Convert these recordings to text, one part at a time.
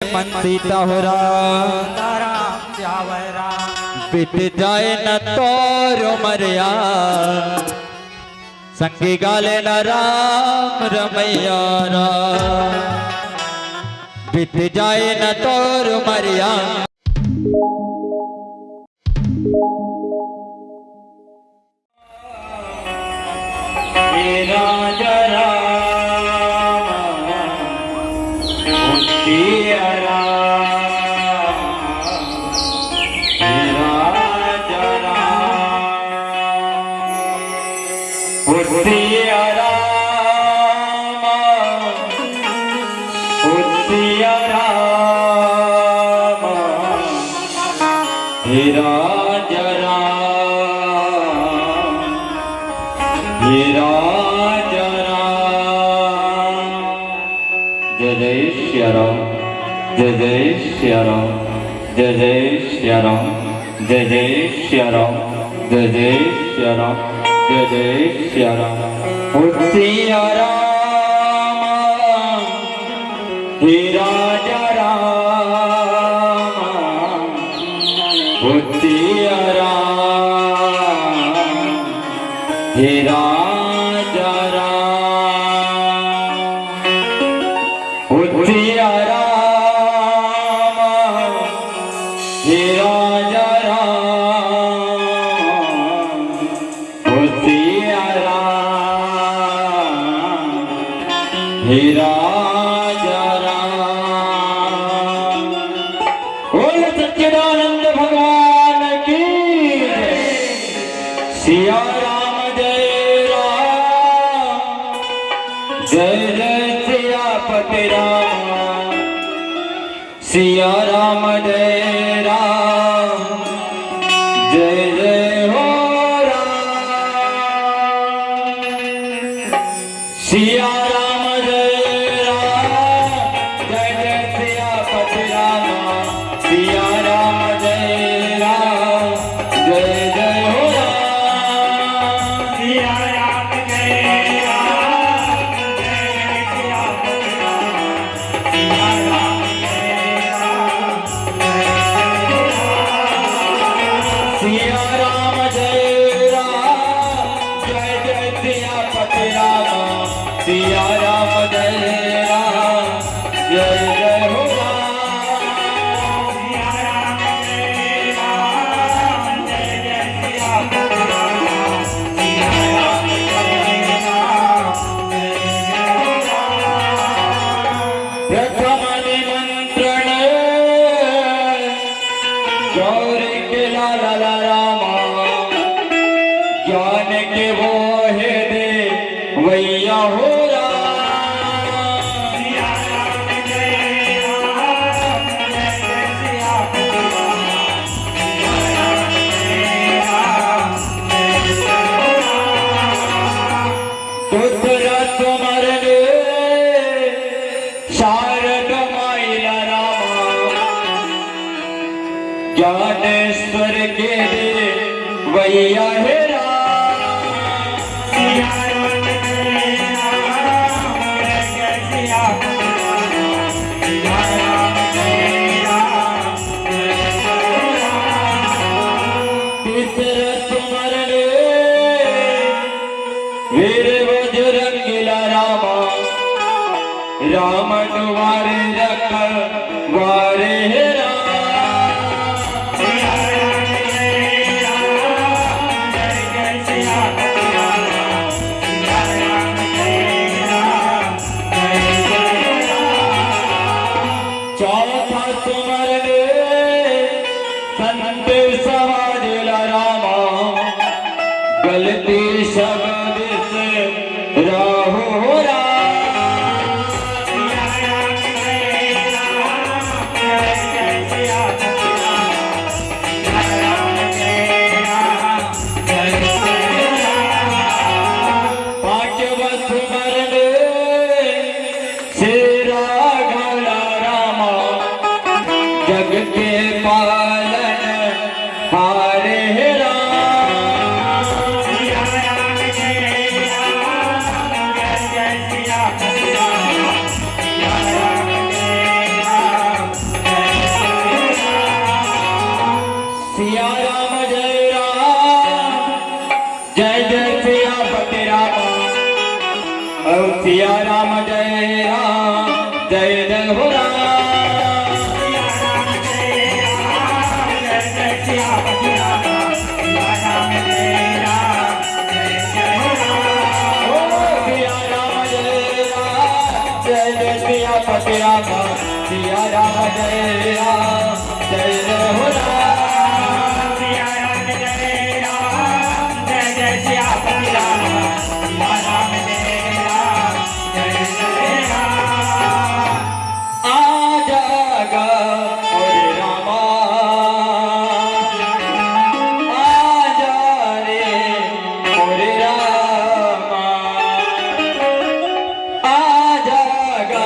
मन सीता हो बीत जाए न तो मरिया संगी गाले न राम रमैया बीत जाए न तो मरिया जय जय श्री राम, जय जय श्री राम, जय जय श्री राम, जय जय श्री राम, जय जय श्री राम, जय जय श्री राम। सिया राम हे राजा राम, सिया राम हे राजा राम, सिया राम हे राजा राम, सिया राम हे राजा राम। बोल सच्चिदानंद भगवान की जय। सिया राम जय राम, जय जय सियापति राम, सिया राम जय राम, जय जय हो राम। सिया राम जय राम, जय जय सियापति राम, सिया राम जय राम, जय जय हो राम। सिया राम जय राम, जय जय सियापति राम, सिया राम जय राम, जय जय हो राम। सिया राम जय राम, जय जय सियापति राम, सिया राम जय राम, जय जय हो राम। सिया राम जय राम, जय जय सियापति राम, सिया राम जय राम, जय जय हो राम। प्रथम निमंत्रण गौरी के लाला रामा, ज्ञान के वो है दे वैया हो राम। सिया राम जय राम, जय जय सियापति राम, सिया राम जय राम, जय जय हो राम। पुत्र तुमरने शारद माइला रामा, ज्ञानेश्वर के दे वैया है राम। सिया राम जय राम, जय जय सियापति राम, सिया राम जय राम, जय जय हो राम। पितर तुमरने वीर बजरंगीला रामा, राम द्वारे रख वारे है राम। सिया राम जय राम, जय जय सियापति राम, सिया राम जय राम, जय जय हो राम। चौथा तुमरने संत समाधिला रामा, गलती शब्द से राहु हो राम। सिया राम जय राम, जय जय सियापति राम, सिया राम जय राम, जय जय हो राम। पांचवा तुमरने श्री राघव रामा, सिया राम जय जय हो राम पति राम सिया राम जय जय हो राम सिया राम जय जय जय सिया पति राम सिया राम जय जय राम आ जागा ओरे रामा आ जा रे ओरे रामा आ जागा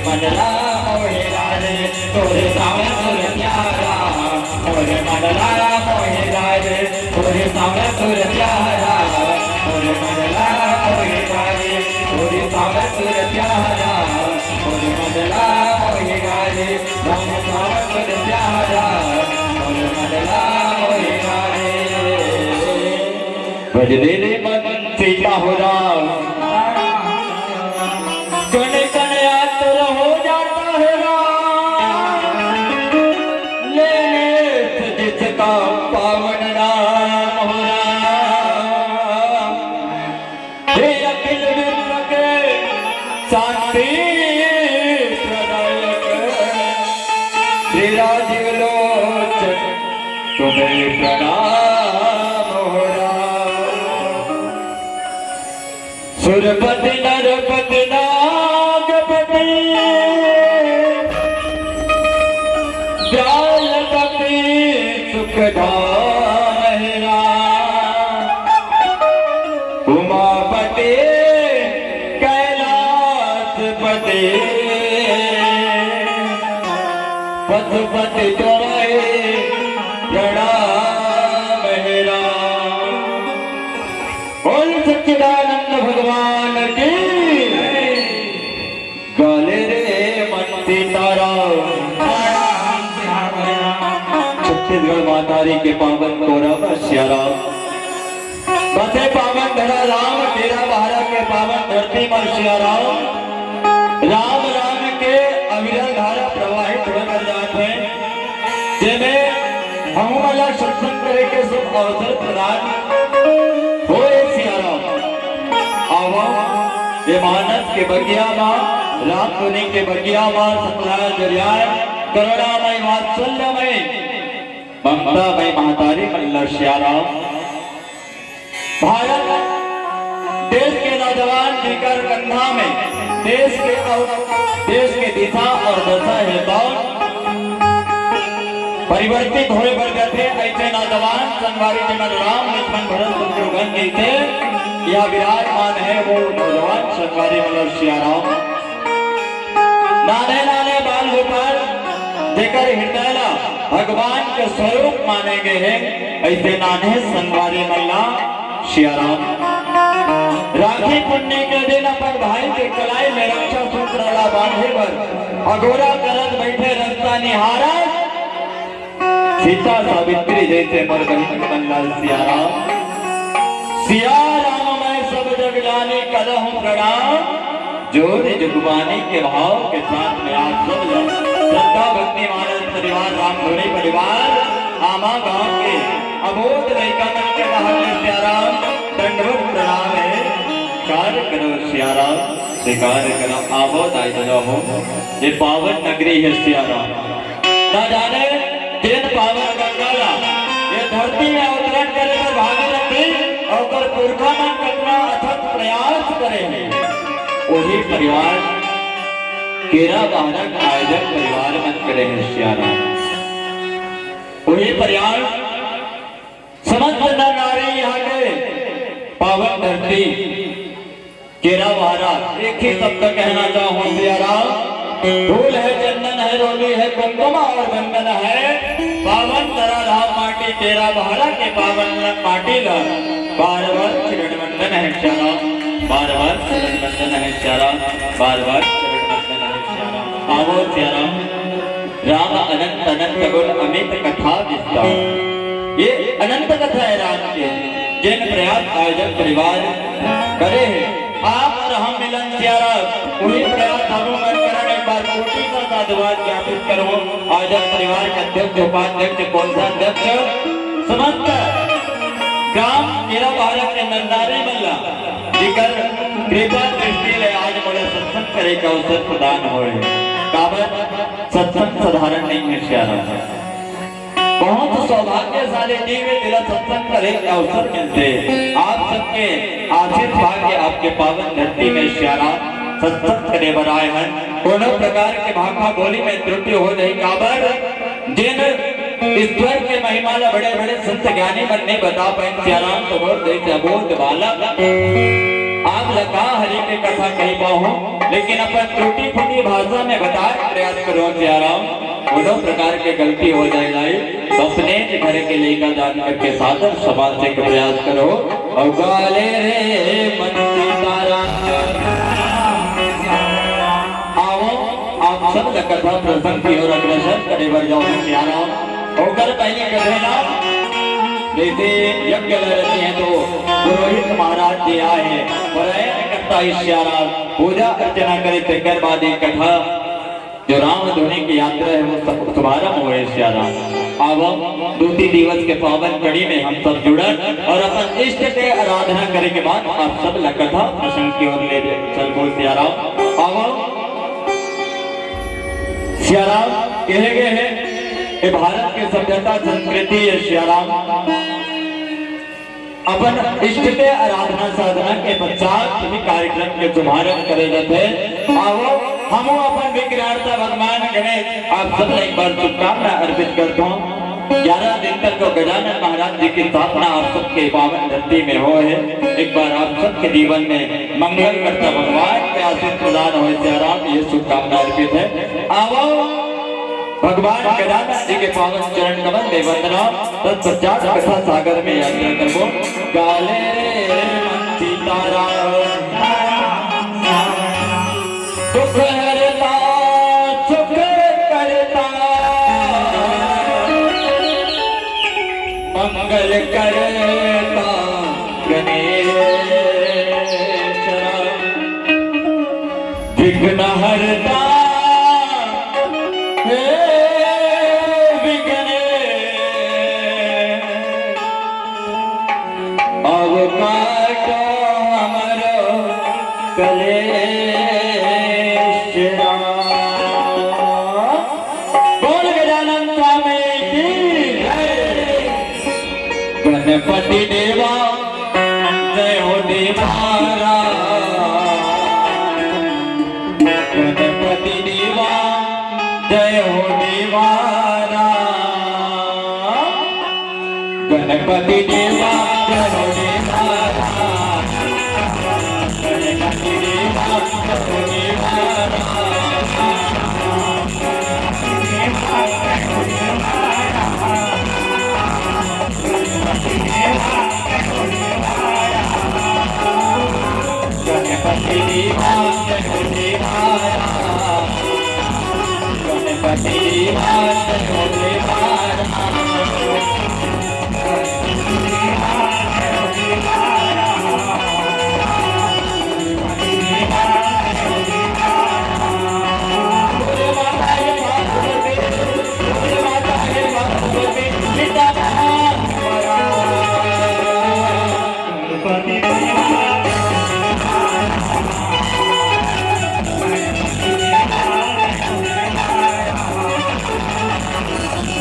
मंडला मोहिरा रे तोरे सावन सुर प्यारा मोरे मंडला मोहिरा रे तोरे सावन सुर प्यारा मोरे मंडला मोहिरा रे तोरे सावन सुर प्यारा मोरे मंडला मोहिरा रे राम सावन सुर प्यारा मोरे मंडला मोहिरा रे भजले रे मन सीता हो राम पावन नाम हो राम हे अखिल विश्व के शांति प्रदायक तेरा जीवलोचन तुम्हें प्रणाम हो राम सुरपति नरपति नागपति जालपति सुखधारा उमापति कैलाशपति पशुपति तुम्हें प्रणाम हे राम। बोल सच्चिदानंद भगवान की गाले रे मन सीताराम। छत्तीसगढ़ मातारी के पावन गौरव श्याराम बसे पावन धरा राम तेरा बहारा के पावन धरती पर श्याराम। राम राम के अविरल धारा प्रवाहित होकर जाते हैं जिन्हें हम वाला सत्संग करे के शुभ अवसर प्रदान हो श्याराम। आवा ये मानस के बगिया माँ राम धुनि के बगिया माँ सतलाय दरियाए करुणामय वात्सल्यमय ममतामय महातारी मल्ल श्याराम। भारत देश के नौजवान जिकर कंधा में देश के दिशा और दशा है दौर परिवर्तित होए बढ़ जाते ऐसे नौजवान संगवारी जिमन राम लक्ष्मण भरत शत्रुघ्न जी थे यह विराजमान है वो नौजवान संगवारी मतलब श्याराम। नाने नाने बाल गोपाल जेकर हृदय भगवान के स्वरूप माने गए हैं ऐसे नाने संगवारी मल्ला श्याराम। राखी पुण्य के दिन अपन भाई के कलाई में रक्षा सूत्र बांधे पर अघोरा करत बैठे रास्ता निहारा सीता सावित्री जैसे मर बहिन मल्लाल सियाराम। सिया राम मैं सब जग जाने करहूं प्रणाम जोर जुगबानी के भाव के साथ में आप सब श्रद्धा भक्ति मानस परिवार राम धुनी परिवार आमा गांव के अबोध लड़का मन के बहाने श्याराम दंडवत प्रणाम है। कार्य करो श्याराम स्वीकार करो आबोद आय हो ये पावन नगरी है श्याराम। न जाने जिन पावन गंगाला ये धरती में अवतरण करे पर भागीरथी और पुरखा मन कितना अथक प्रयास करे हैं वही परिवार केरा बाहरक आयोजक परिवार मन करे हैं श्याराम। वही परिवार समस्त नर नारी यहाँ के पावन धरती केरा बाहरा एक ही शब्द कहना चाहूँ श्याराम। फूल है चंदन है रोली है कुमकुम और बंधन है पावन तरा राम माटी तेरा बहारा के पावन माटी ला बार बार चरण वंदन है श्याराम। बार बार चरण वंदन है श्याराम। बार बार चरण वंदन है श्याराम। आवो श्याराम राम अनंत अनंत गुण अमित कथा विस्तार ये अनंत कथा है राम के जिन प्रयास आयोजक परिवार करे है आप और हम मिलन श्याराम वही प्रयास हम कोटि का साधुवाद ज्ञापित करो आयोजक परिवार के अध्यक्ष उपाध्यक्ष कौनसा अध्यक्ष समस्त ग्राम केरा भारत के नंदारी मल्ला जिकर कृपा दृष्टि ले आज मुझे सत्संग करे का अवसर प्रदान हो रहे काबत सत्संग साधारण नहीं है श्याराम। बहुत सौभाग्यशाली जीव मेरा सत्संग करे का अवसर मिलते आप सबके आशीष भाग्य आपके पावन धरती में श्याराम सत्संग करे बनाए हैं कोनो प्रकार के भाषा बोली में त्रुटि हो जाए काबर जिन ईश्वर के महिमा ला बड़े बड़े संत ज्ञानी मन नहीं बता पाए श्याराम तो बोल दे अबोध बालक आप लगा हरि के कथा कही पाओ लेकिन अपन त्रुटि फुटी भाषा में बताए प्रयास करो श्याराम कोनो प्रकार के गलती हो जाए तो अपने घर के लेकर जान करके साधन समाज से प्रयास करो और गाले रे मन सीताराम। आप सब कथा प्रसंग की ओर अग्रसर करे बढ़ जाओ श्याराम। होकर पहले कहे ना जैसे यज्ञ लड़ते हैं तो पुरोहित महाराज जी आए हैं करता श्याराम पूजा अर्चना करे तकर बाद एक कथा जो राम धुनि की यात्रा है वो शुभारंभ हुए श्याराम। अब दूसरी दिवस के पावन कड़ी में हम सब जुड़न और अपन इष्ट के आराधना करे के बाद आप सब कथा प्रसंग की ओर ले चल बोल श्याराम। अब श्याराम कहे गए हैं कि भारत के सभ्यता संस्कृति है श्याराम अपन इष्ट के आराधना साधना के पश्चात भी कार्यक्रम के शुभारंभ करे जाते आओ हम अपन विग्रहता भगवान गणेश आप सब एक बार शुभकामना अर्पित करता हूँ। 11 दिन तक तो गजानन महाराज जी की स्थापना आप सबके पावन धरती में हो है एक बार आप सबके जीवन में मंगल करता भगवान के आशीष प्रदान हो श्याराम ये शुभकामना अर्पित है। आओ भगवान गजानन जी के पावन चरण कमल में वंदना। तत्पश्चात कथा सागर में यात्रा करबो। गाले रे मन सीताराम दुख हरता सुख करता मंगल करता गणेश विघ्न हरता गणपति देवा जय हो देवारा गणपति देवा जय हो देवारा गणपति देवा जय हो देवारा गणपति देवा जय हो देवारा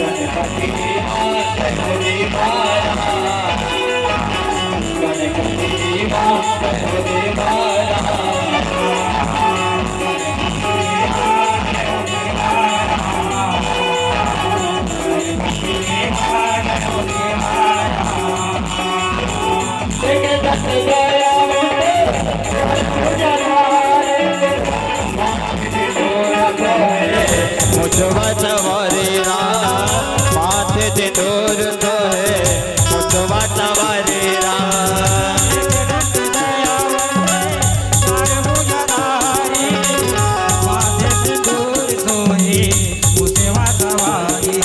गणपति देवा जय हो देवारा गणपति देवा जय हो देवारा मुझवा सवारी माथे से दूर तो है मुझवा सवारी माथे से दूर तो है मुझवा सवारी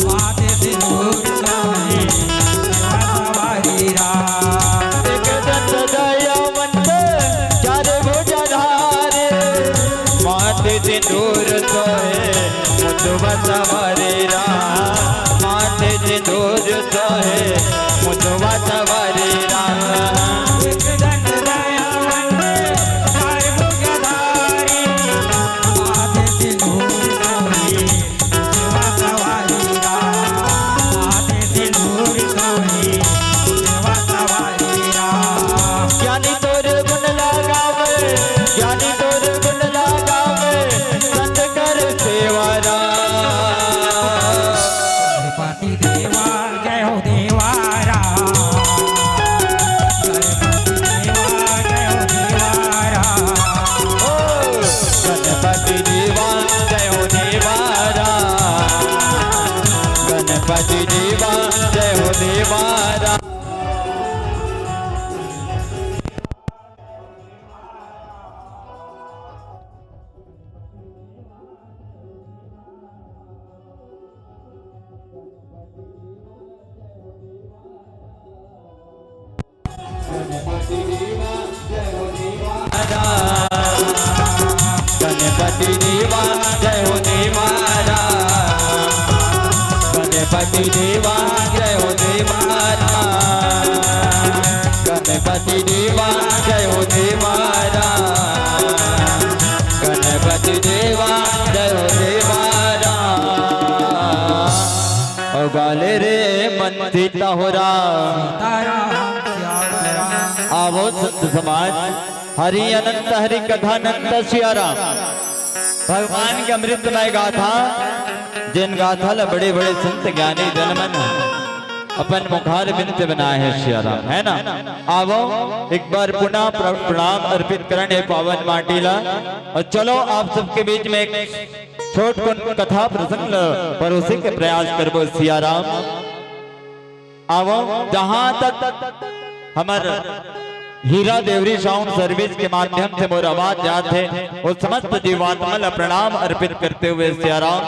माथे से दूर तो है सवारी एक दत्त दयावंत चार भुजधारे माथे से दूर तो मुझवा सवारी माथे से दूर तो है मुझवा सवारी ज्ञानी तोर गुण लगावे ज्ञानी तोर गुण लगावे संत कर सेवारा गणपति देवा जय हो देवारा गणपति देवा जय हो देवारा गणपति देवा जय हो देवारा गणपति देवा जय हो देवारा गणपति देवा जय हो देवारा गणपति देवा जय हो देवारा गणपति देवा जय हो देवारा गणपति देवा जय हो देवारा और गाले रे मन सीता हो आवो संत समाज हरि अनंत हरि कथानंद सियाराम भगवान के अमृतमय गाथा जिन गाथा ला बड़े बड़े संत ज्ञानी जनमन अपन मुखार बिंद बनाए हैं सियाराम है ना। आवो एक बार पुनः प्रणाम अर्पित करने पावन माटीला और चलो आप सबके बीच में एक छोट कथा प्रसंग परोसे के प्रयास करबो सिया राम। आवो जहां तक हमार हीरा देवरी साउंड सर्विस के माध्यम से मोर आवाज जात है वो समस्त जीवात्मा प्रणाम अर्पित करते हुए सिया राम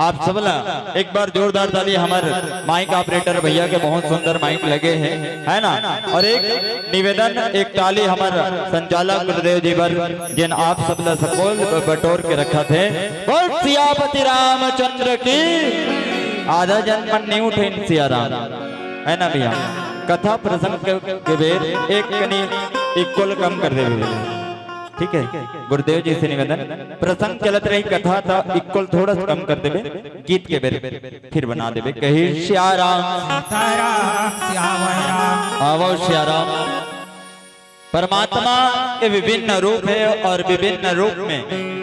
आप सबला एक बार जोरदार ताली हमारे माइक ऑपरेटर भैया के बहुत सुंदर माइक लगे हैं है ना। और एक निवेदन एक ताली हमारे संचालक गुरुदेव जी पर जिन आप सबला सपोल बटोर के रखा थे। बोल सियापति रामचंद्र की। आधा जन्म नहीं उठे सिया राम है ना भैया। कथा प्रसंग के बेर एक कनी इक्वल कम कर दे ठीक है। गुरुदेव जी से निवेदन प्रसंग चलत रही कथा था इक्वल थोड़ा सा कम कर देवे गीत के बेर फिर बना देवे कही श्या राम आवो श्या राम। परमात्मा के विभिन्न रूप है और विभिन्न रूप में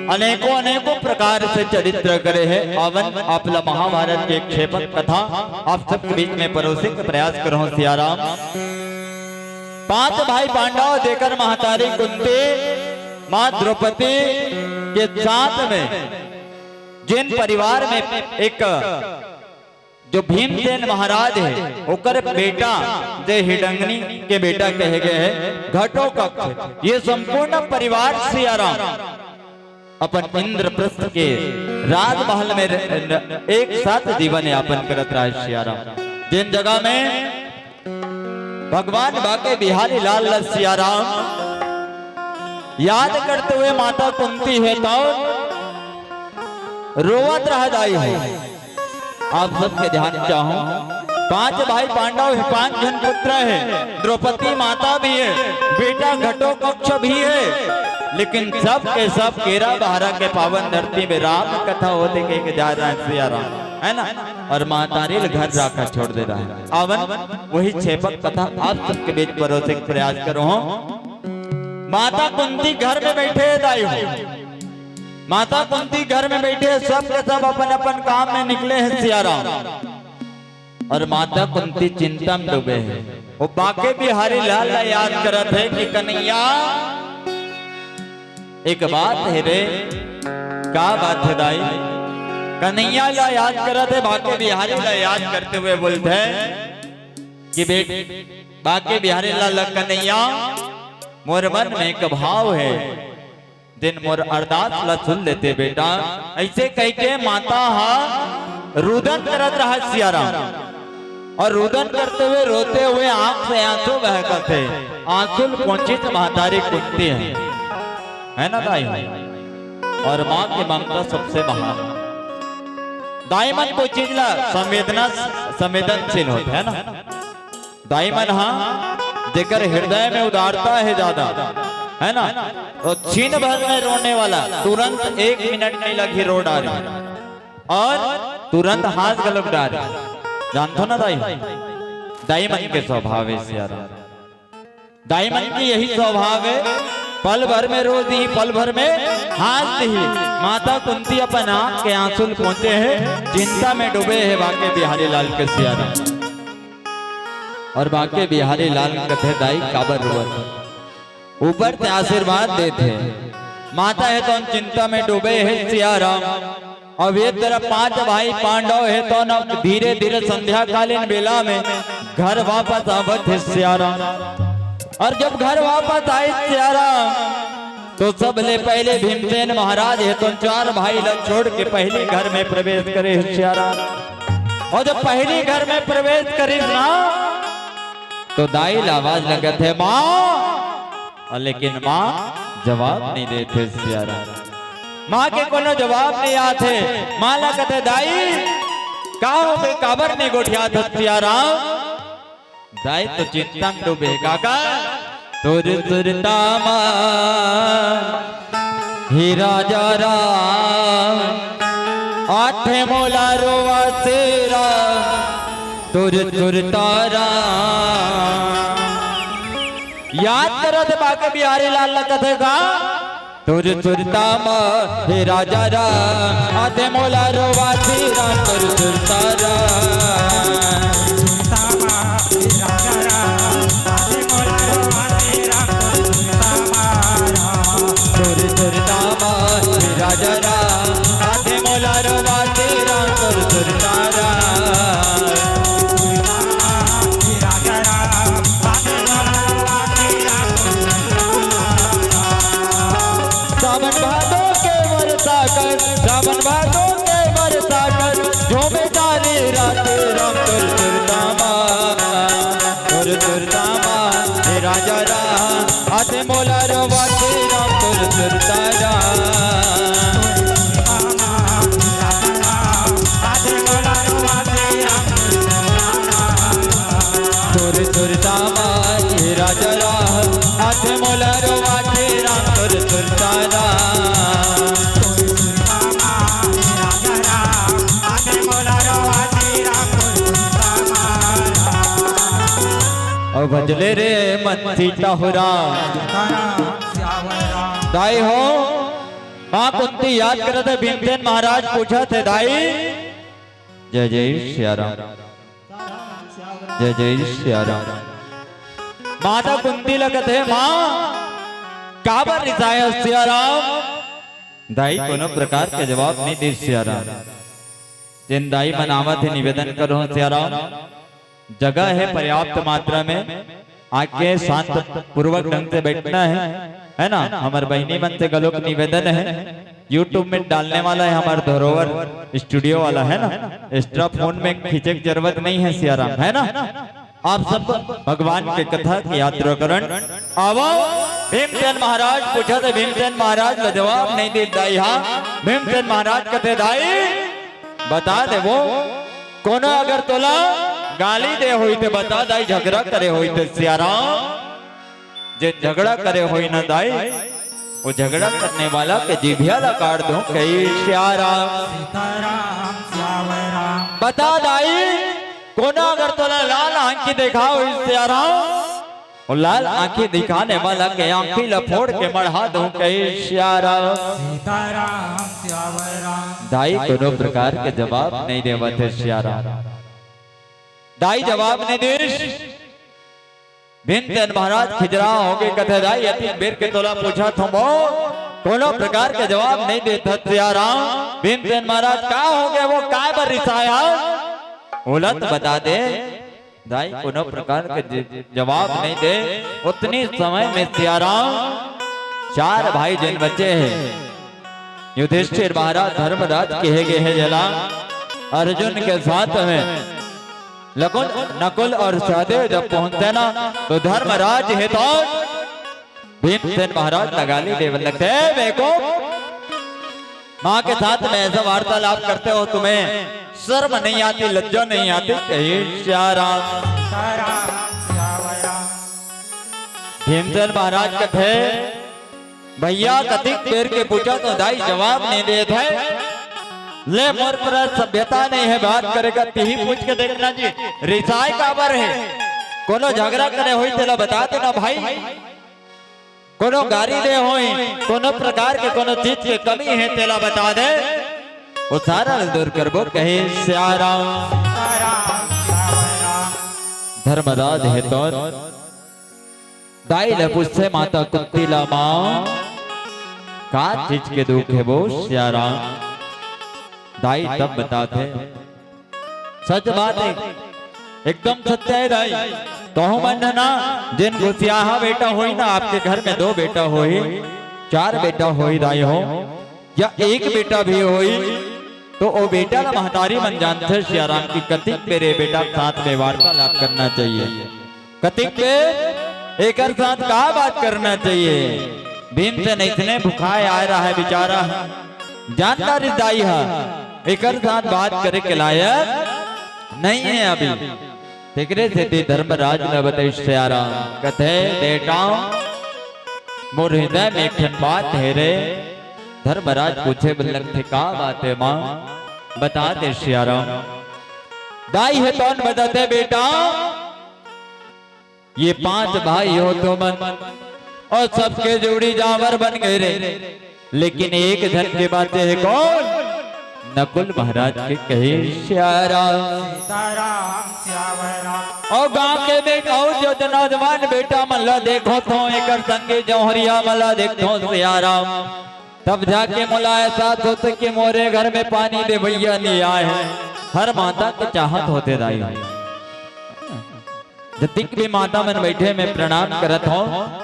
अनेकों अनेकों प्रकार से चरित्र करे है। अवन आपला महाभारत की एक क्षेपक कथा आप सबके बीच में परोसे का प्रयास करो सिया राम। 5 भाई पांडव देकर महतारी कुंती मां द्रौपदी के साथ में जिन परिवार में एक जो भीमसेन महाराज है ओकर बेटा जे हिडंगनी के बेटा कहे गए है घटोत्कच ये संपूर्ण परिवार सिया राम अपन इंद्रप्रस्थ के राजमहल में एक साथ जीवन यापन करत रहा सिया राम। जिन जगह में भगवान बाके बिहारी लाल सिया राम याद करते हुए माता कुंती है तो रोवत रह जाई है। आप सबके ध्यान चाहूं 5 भाई पांडव है 5 जन पुत्र है द्रौपदी माता भी है बेटा घटोत्कच भी है लेकिन सब के सब केरा बहारा के पावन धरती में राम कथा होते के जा रहा है सिया राम है ना। और मातारी घर जाकर छोड़ दे रहा है। आवन वही क्षेपक कथा आप सबके बीच परोसे के प्रयास करो। माता कुंती घर में बैठे दाई हो माता कुंती घर में बैठे सब के सब अपन अपन काम में निकले हैं सिया राम। और माता कुंती चिंता में डूबे हैं। वो बाके बिहारी लाल याद करत है कि कन्हैया एक बात है रे क्या बात है दाई। कन्हैया ला याद करत है बाके बिहारी ला याद करते हुए बोलते हैं कि बेटे बाके बिहारी लाल कन्हैया मोर मन में एक भाव है दिन मोर अरदास ला सुन लेते बेटा। ऐसे कह के माता हा रुदन करत रहा सिया राम और रुदन करते हुए रोते हुए आंख से आंसू बहकते आंसू पहुंची तो महतारी कुंती है ना दाई। और माँ की ममता सबसे महान दाई मन कोई चीज ला संवेदनशील होता है ना। दाई मन हाँ जेकर हृदय में उदारता है ज्यादा है ना और छीन भर में रोने वाला तुरंत 1 मिनट नहीं लगी रो डाली और तुरंत हाथ गलक डाली जानते हो ना दाई। दाई मन के स्वभाव है सिया राम। दाई मन की यही स्वभाव है पल भर में रो दी पल भर में हाथ दी। माता कुंती अपन आंख के आंसू पहुंचे हैं चिंता में डूबे है बाके बिहारी लाल के सिया राम। और बाके बिहारी लाल कथे दाई काबर रुवत ऊपर से आशीर्वाद देते माता है तो चिंता में डूबे है सिया राम। अब एक तरफ 5 भाई पांडव है तो न धीरे धीरे संध्या कालीन बेला में घर वापस आवत है सिया राम। और जब घर वापस आए सिया राम तो सबले पहले भीमसेन महाराज है तो 4 भाई लोग छोड़ के पहले घर में प्रवेश करे सिया राम। और जब पहले घर में प्रवेश करे ना तो दाई आवाज लगत है माँ लेकिन माँ जवाब नहीं देते सिया राम। माँ के कोनो जवाब नहीं आते माँ लगत है दाई का हो गए काबर नहीं गोठिया सिया राम। दाई तो चिंता में डूबे काका तुर तुरता ही राजा राम 8 मोला रोवा तेरा तुर तुर तारा याद करत बाके बिहारी लाल कथे का तुर तुरता हे राजा राम 8 मोला रोवा तेरा तुर तुर तारा तुर तुरता हे राजा राम 8 मोला और भजले रे मन सीता हो राम। दाई हो माँ कुंती याद करते भीमसेन महाराज पूछा थे दाई जय जय श्री राम, जय जय श्री राम। माता कुंती लगत है माँ काबर रिसाय सिया राम। दाई कोनो प्रकार के जवाब नहीं दे सिया राम। जिन दाई मनावत है निवेदन करो सिया राम, जगह है पर्याप्त मात्रा में, आके शांत पूर्वक ढंग से बैठना है ना। हमारे बहनी मन से गलों का निवेदन है, YouTube में डालने वाला है हमारा धरोवर स्टूडियो वाला है ना, एक्स्ट्रा फोन में खींचे की जरूरत नहीं है सिया राम, है ना। आप सब भगवान के कथा की यात्रा करण आवो। भीमसेन महाराज पूछा थे, भीमसेन महाराज का जवाब नहीं दे दाई। हाँ भीमसेन महाराज कहते दाई बता दे वो कोनो अगर तोला गाली दे हुई थे बता दाई, झगड़ा करे हुई थे सिया राम। जे झगड़ा करे हुई ना दाई, वो झगड़ा करने वाला के जिभिया ला काट दूं कई सिया राम। बता दाई कोना अगर तोला लाल आंखी देखा हुई सिया राम, और लाल आंखी दिखाने वाला के आंखी लफोड़ के मढ़ा दूं कई सिया राम। दाई कोनो प्रकार के जवाब नहीं देवा थे सिया राम। दाई जवाब नहीं दे। भीमसेन महाराज खिजरा हो गए कथे दाई अति बेर के तोला पूछा थो वो कोनो प्रकार के जवाब नहीं देता सिया राम। भीमसेन महाराज का हो गए वो काय बर रिसाया उलट बता दे। दाई कोनो प्रकार के जवाब नहीं दे। उतनी समय में सिया राम चार भाई जिन बच्चे हैं, युधिष्ठिर महाराज धर्मराज कहे गए हैं जला, अर्जुन के साथ में नकुल और सहदेव जब पहुंचते ना तो धर्मराज है तो भीमसेन महाराज लगा ली देवन लगते देखो माँ के साथ में ऐसा वार्तालाप करते हो, तुम्हें शर्म नहीं आती, लज्जा नहीं आती। भीमसेन महाराज कहते भैया कतिक देर के पूछा तो दाई जवाब नहीं देते ले मोर पर सभ्यता नहीं है, बात करेगा तीही पूछ के देखना जी रिसाई काबर है। कोनो झगड़ा करे हुई तेला बता देना भाई, कोनो गाड़ी दे होई, कोनो प्रकार के कोनो चीज की कमी है तेला बता दे, वो सारा दूर करबो कहे सिया राम। धर्मराज है तो दाई ले पूछे माता कुंती ला मां का चीज के दुख है वो सिया राम। दाई तब बताते सच बात है, एकदम सत्य है दाई। तो मन ना जिन गुस्सियाहा बेटा होई ना, आपके घर में 2 बेटा होई, 4 बेटा होई दाई हो या 1 बेटा भी होई, तो वो बेटा ना महतारी मन जानते सिया राम की कतिक मेरे बेटा साथ में वार्तालाप करना चाहिए, कतिक पे एक साथ कहा बात करना चाहिए। भीमसेन इतने भुखाए आ रहा है बेचारा, जानता दाई है एक साथ बात करे के लायक नहीं है अभी। तिकरे से धर्मराज ने बताई सिया राम कथे बेटा मोर हृदय में एक बात है रे। धर्मराज पूछे बल्लक थे का बात है माँ बता दे सिया राम। दाई है कौन बताते बेटा, ये 5 भाई हो तो मन और सबके जोड़ी जावर बन गए रे, लेकिन एक धन की बात है कौन, नकुल महाराज के कहे सिया राम। और गांव के में जो नौजवान बेटा मल्ला देखो तो एक संगे जौहरिया मल्ला देखो सिया राम। तब जाके मुला ऐसा सोचे कि मोरे घर में पानी दे भैया नहीं आए। हर माता के चाहत होते दाई, जतिक भी माता मन बैठे में प्रणाम करत हो।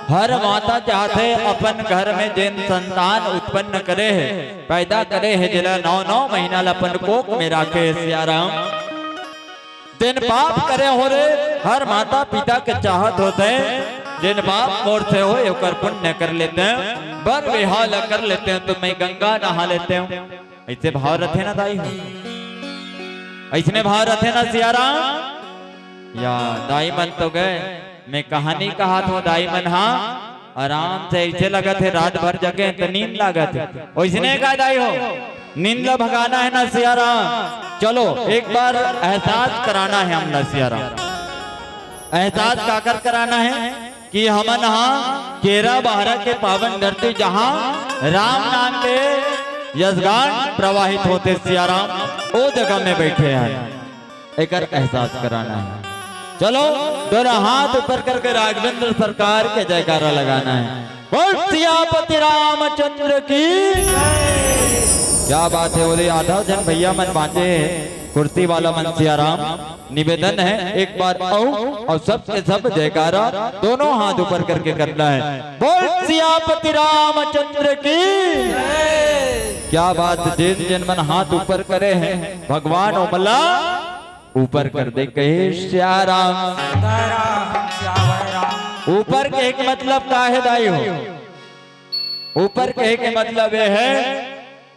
हर माता चाहते अपन घर में जिन संतान उत्पन्न करे है, पैदा करे है, जिला 9 महीना अपन कोख में राखे सिया राम। जिन पाप करे हो रे हर माता पिता के चाहत होते, जिन पाप मोर से हो कर पुण्य कर लेते हैं, बर विहाल कर लेते हैं, तो मैं गंगा नहा लेते हूँ। ऐसे भाव रथे ना दाई, ऐसने भाव रथे ना सिया राम। या दाई मन तो गए, मैं कहानी कहा था दाई मन हाँ आराम से ऐसे लगा थे रात भर जगे तो नींद लगा थे, वैसने का दाई हो नींद ला भगाना है ना सिया राम। चलो एक बार एहसास कराना है हम सिया राम। एहसास काकर कराना है कि हमन हाँ केरा बहरा के पावन धरती जहाँ राम नाम के यशगान प्रवाहित होते सियाराम वो जगह में बैठे हैं, एक एहसास कराना है। चलो दोनों हाथ ऊपर करके राघवेंद्र सरकार के जयकारा लगाना है। बोल सियापति रामचंद्र की। क्या बात है, बोले आधा जन भैया मन बांटे कुर्सी वाला मन सियाराम। निवेदन है एक बार आओ और सब के सब जयकारा दोनों हाथ ऊपर करके करना है। बोल सियापति रामचंद्र की। क्या बात, जिस जन मन हाथ ऊपर करे हैं भगवान ओमला ऊपर कर दे, कहे सियाराम। ऊपर के एक मतलब का है दाई हो, ऊपर के के मतलब ये है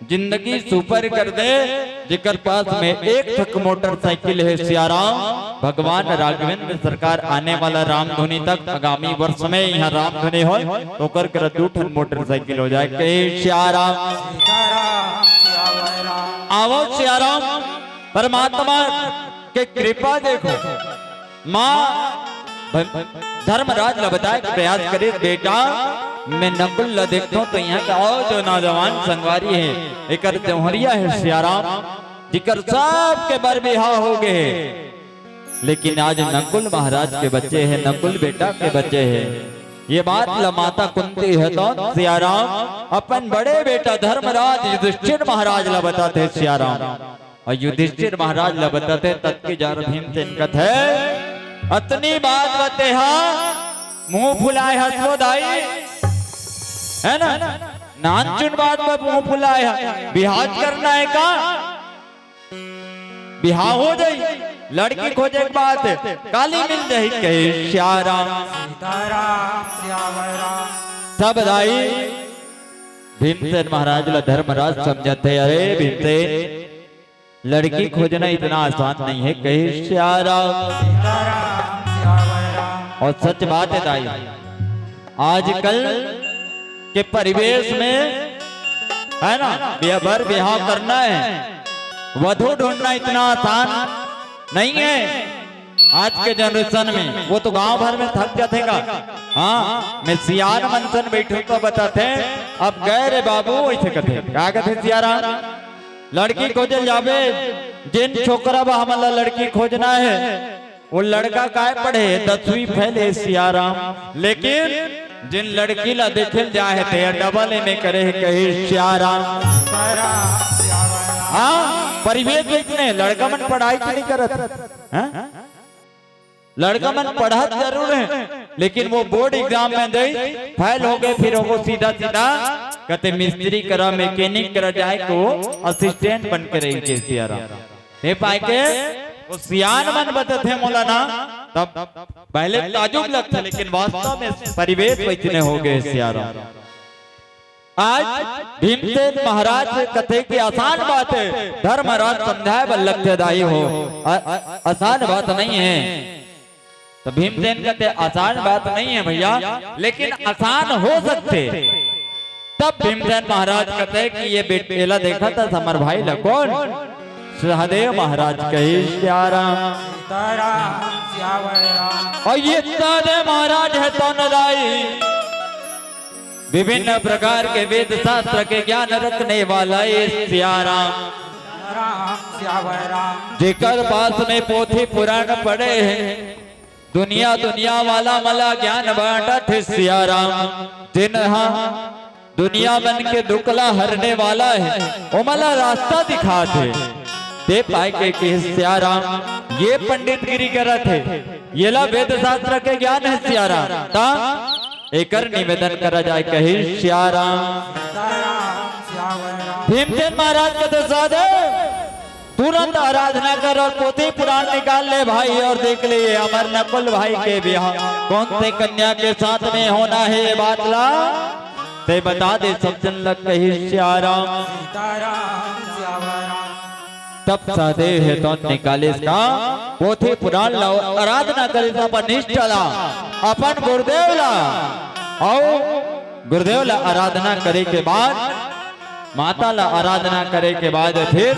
जिंदगी सुपर कर दे। जिकर पास में एक थक मोटरसाइकिल है सियाराम, भगवान राघवेंद्र सरकार आने वाला रामधुनी तक आगामी वर्ष में यहाँ रामधुनी हो तो कर 2 ठन मोटरसाइकिल हो जाए, कहे सियाराम। आवो सियाराम, परमात्मा के कृपा देखो। माँ धर्मराज ने बताया प्रयास करे बेटा मैं नकुल ला देखता हूँ तो यहाँ का और जो नौजवान संगवारी है एक त्योहरिया है सियाराम, जिकर सब के बर बिहा हो गए, लेकिन आज नकुल महाराज के बच्चे हैं, नकुल बेटा के बच्चे हैं। ये बात ला माता कुंती है तो सियाराम अपन बड़े बेटा धर्मराज युधिष्ठिर महाराज ला बताते सियाराम, और युधिष्ठिर महाराज ला बताते तत्की जार भीमसेन कथ है अतनी बात बते मुंह फुलाए हसो दाई है ना, नानचुन बात में मुंह फुलाए बिहाज करना है का बिहार हो जाई, लड़की खोजे एक बात है काली मिल जाए, कहे श्याराम सब दाई। भीमसेन महाराज ला धर्मराज समझते अरे भीमसेन लड़की खोजना इतना आसान नहीं है, कहे श्याराम। और सच बात है दाई, आजकल के परिवेश में है ना बेबर बिहाव करना है, वधु ढूंढना इतना आसान नहीं है आज के जनरेशन में। वो तो गांव भर में थक जातेगा। हाँ मैं सियान मनसन बैठू तो बताते अब गए रे बाबू ऐसे कथे क्या कथे सियाराम लड़की खोजल जावे, जिन छोकरा बा हमला लड़की खोजना है वो लड़का काय पढ़े 10वीं फैले सियाराम, लेकिन जिन लड़की ला देखल जाए थे डबल में करे कहे सियाराम। हाँ परिवेश इतने लड़का मन पढ़ाई नहीं करत, लड़का मन पढ़त जरूर है लेकिन वो बोर्ड एग्जाम में दे फेल हो गए, फिर वो सीधा सीधा कहते मिस्त्री करा मैकेनिक करा जाए को असिस्टेंट बन के रही सियाराम। हे पाए के वो सियान मन बताते मौलाना तब पहले ताजुब लगता, लेकिन वास्तव में परिवेश इतने हो गए सियाराम। आज भीमसेन महाराज कथे की आसान बात है, धर्मराज समझाए बल्लभ दाई हो आसान बात नहीं है। तो भीमसेन कहते आसान बात नहीं है भैया, लेकिन आसान हो सकते। तब भीमसेन महाराज कहते कि ये बेला देखा था समर भाई ला कौन सहदेव महाराज कहे सियाराम। और ये सहदेव महाराज है तो नदाई विभिन्न प्रकार के वेद शास्त्र के ज्ञान रखने वाला ये सियाराम, जेकर पास में पोथी पुराण पढ़े हैं दुनिया दुनिया वाला मला ज्ञान बांटा थे सियाराम। जिन दुनिया बन के दुकला हरने वाला है वो मला रास्ता दिखाते दे पाए के सियाराम। ये पंडित गिरी करा थे ये ला वेद शास्त्र के ज्ञान है सियाराम, ता एकर निवेदन करा जाए कहे सियाराम। भीमसेन महाराज के तो साधे तुरंत आराधना कर और पोथी पुराण निकाल ले भाई और देख ले अमर नकुल भाई के ब्याह कौन से कन्या के साथ में होना है ये बात ला ते बता दे सब जन लग कही सियाराम। तब सहदेव है तो निकाले इसका पोथी पुराण ला आराधना करे अपन निष्ठा ला अपन गुरुदेव ला और गुरुदेव ला आराधना करे के बाद माता ला आराधना करे के बाद फिर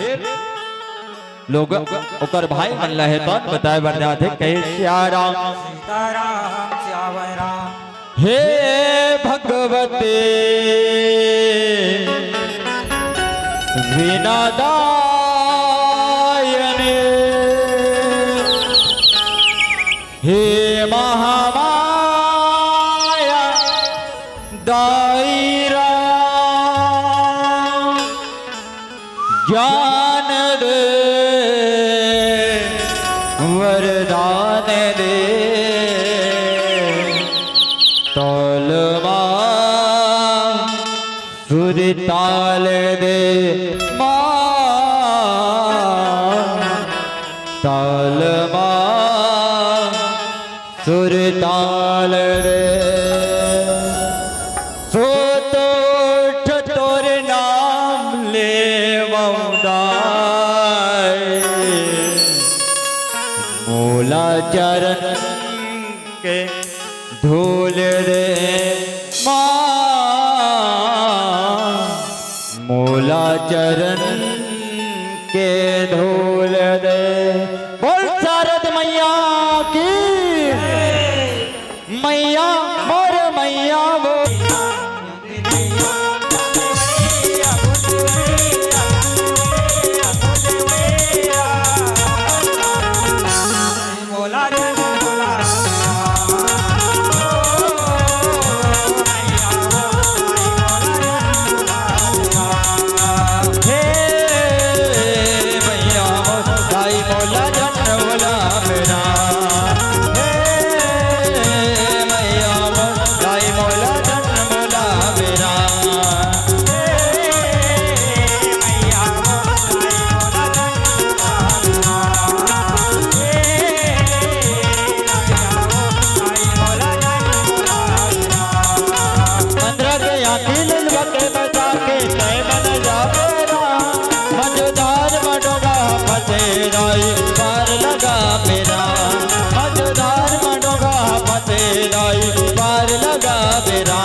लोग ओकर भाई मन लहे तो बताए बर जाते कहे श्याराम सीताराम श्यावर राम हे भगवते विनादायने हे महामाया दायरा ज्ञान दे वरदान दे तोलमा सुरताल दे तालमा सुरताल रे सो तो उठ तोरे नाम ले मूला चरण के धूल रे मूला चरण के धूल दे बोल शारद मैया की मैया मोर मैया वो पार लगा मेरा मजदार मनोगा फतेराई पार लगा मेरा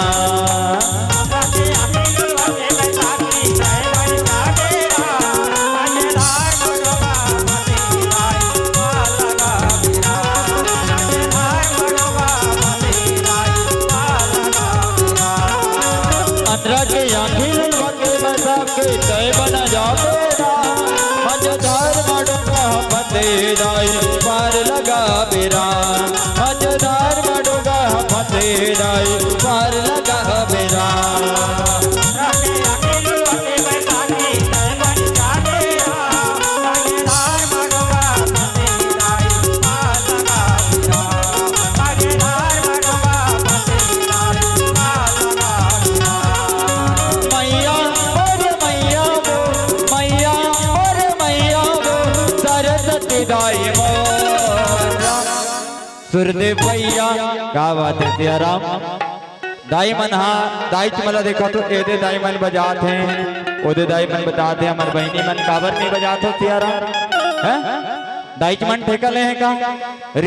अंदर के आखिल वके बसा के तय बना जा मेरा मजदार मनोगा फतेराई पार लगा मेरा मजदार मनोगा फतेराई पार लगा मेरा सुरदेव भैया क्या बात है सिया राम दाई मन हाँ दाई मला देखा तो एदे दाई मन बजाते हैं ओदे दाई मन बताते हैं हमारे बहनी मन काबर नहीं बजाते सिया राम हैं दाई मन ठेका ले हैं का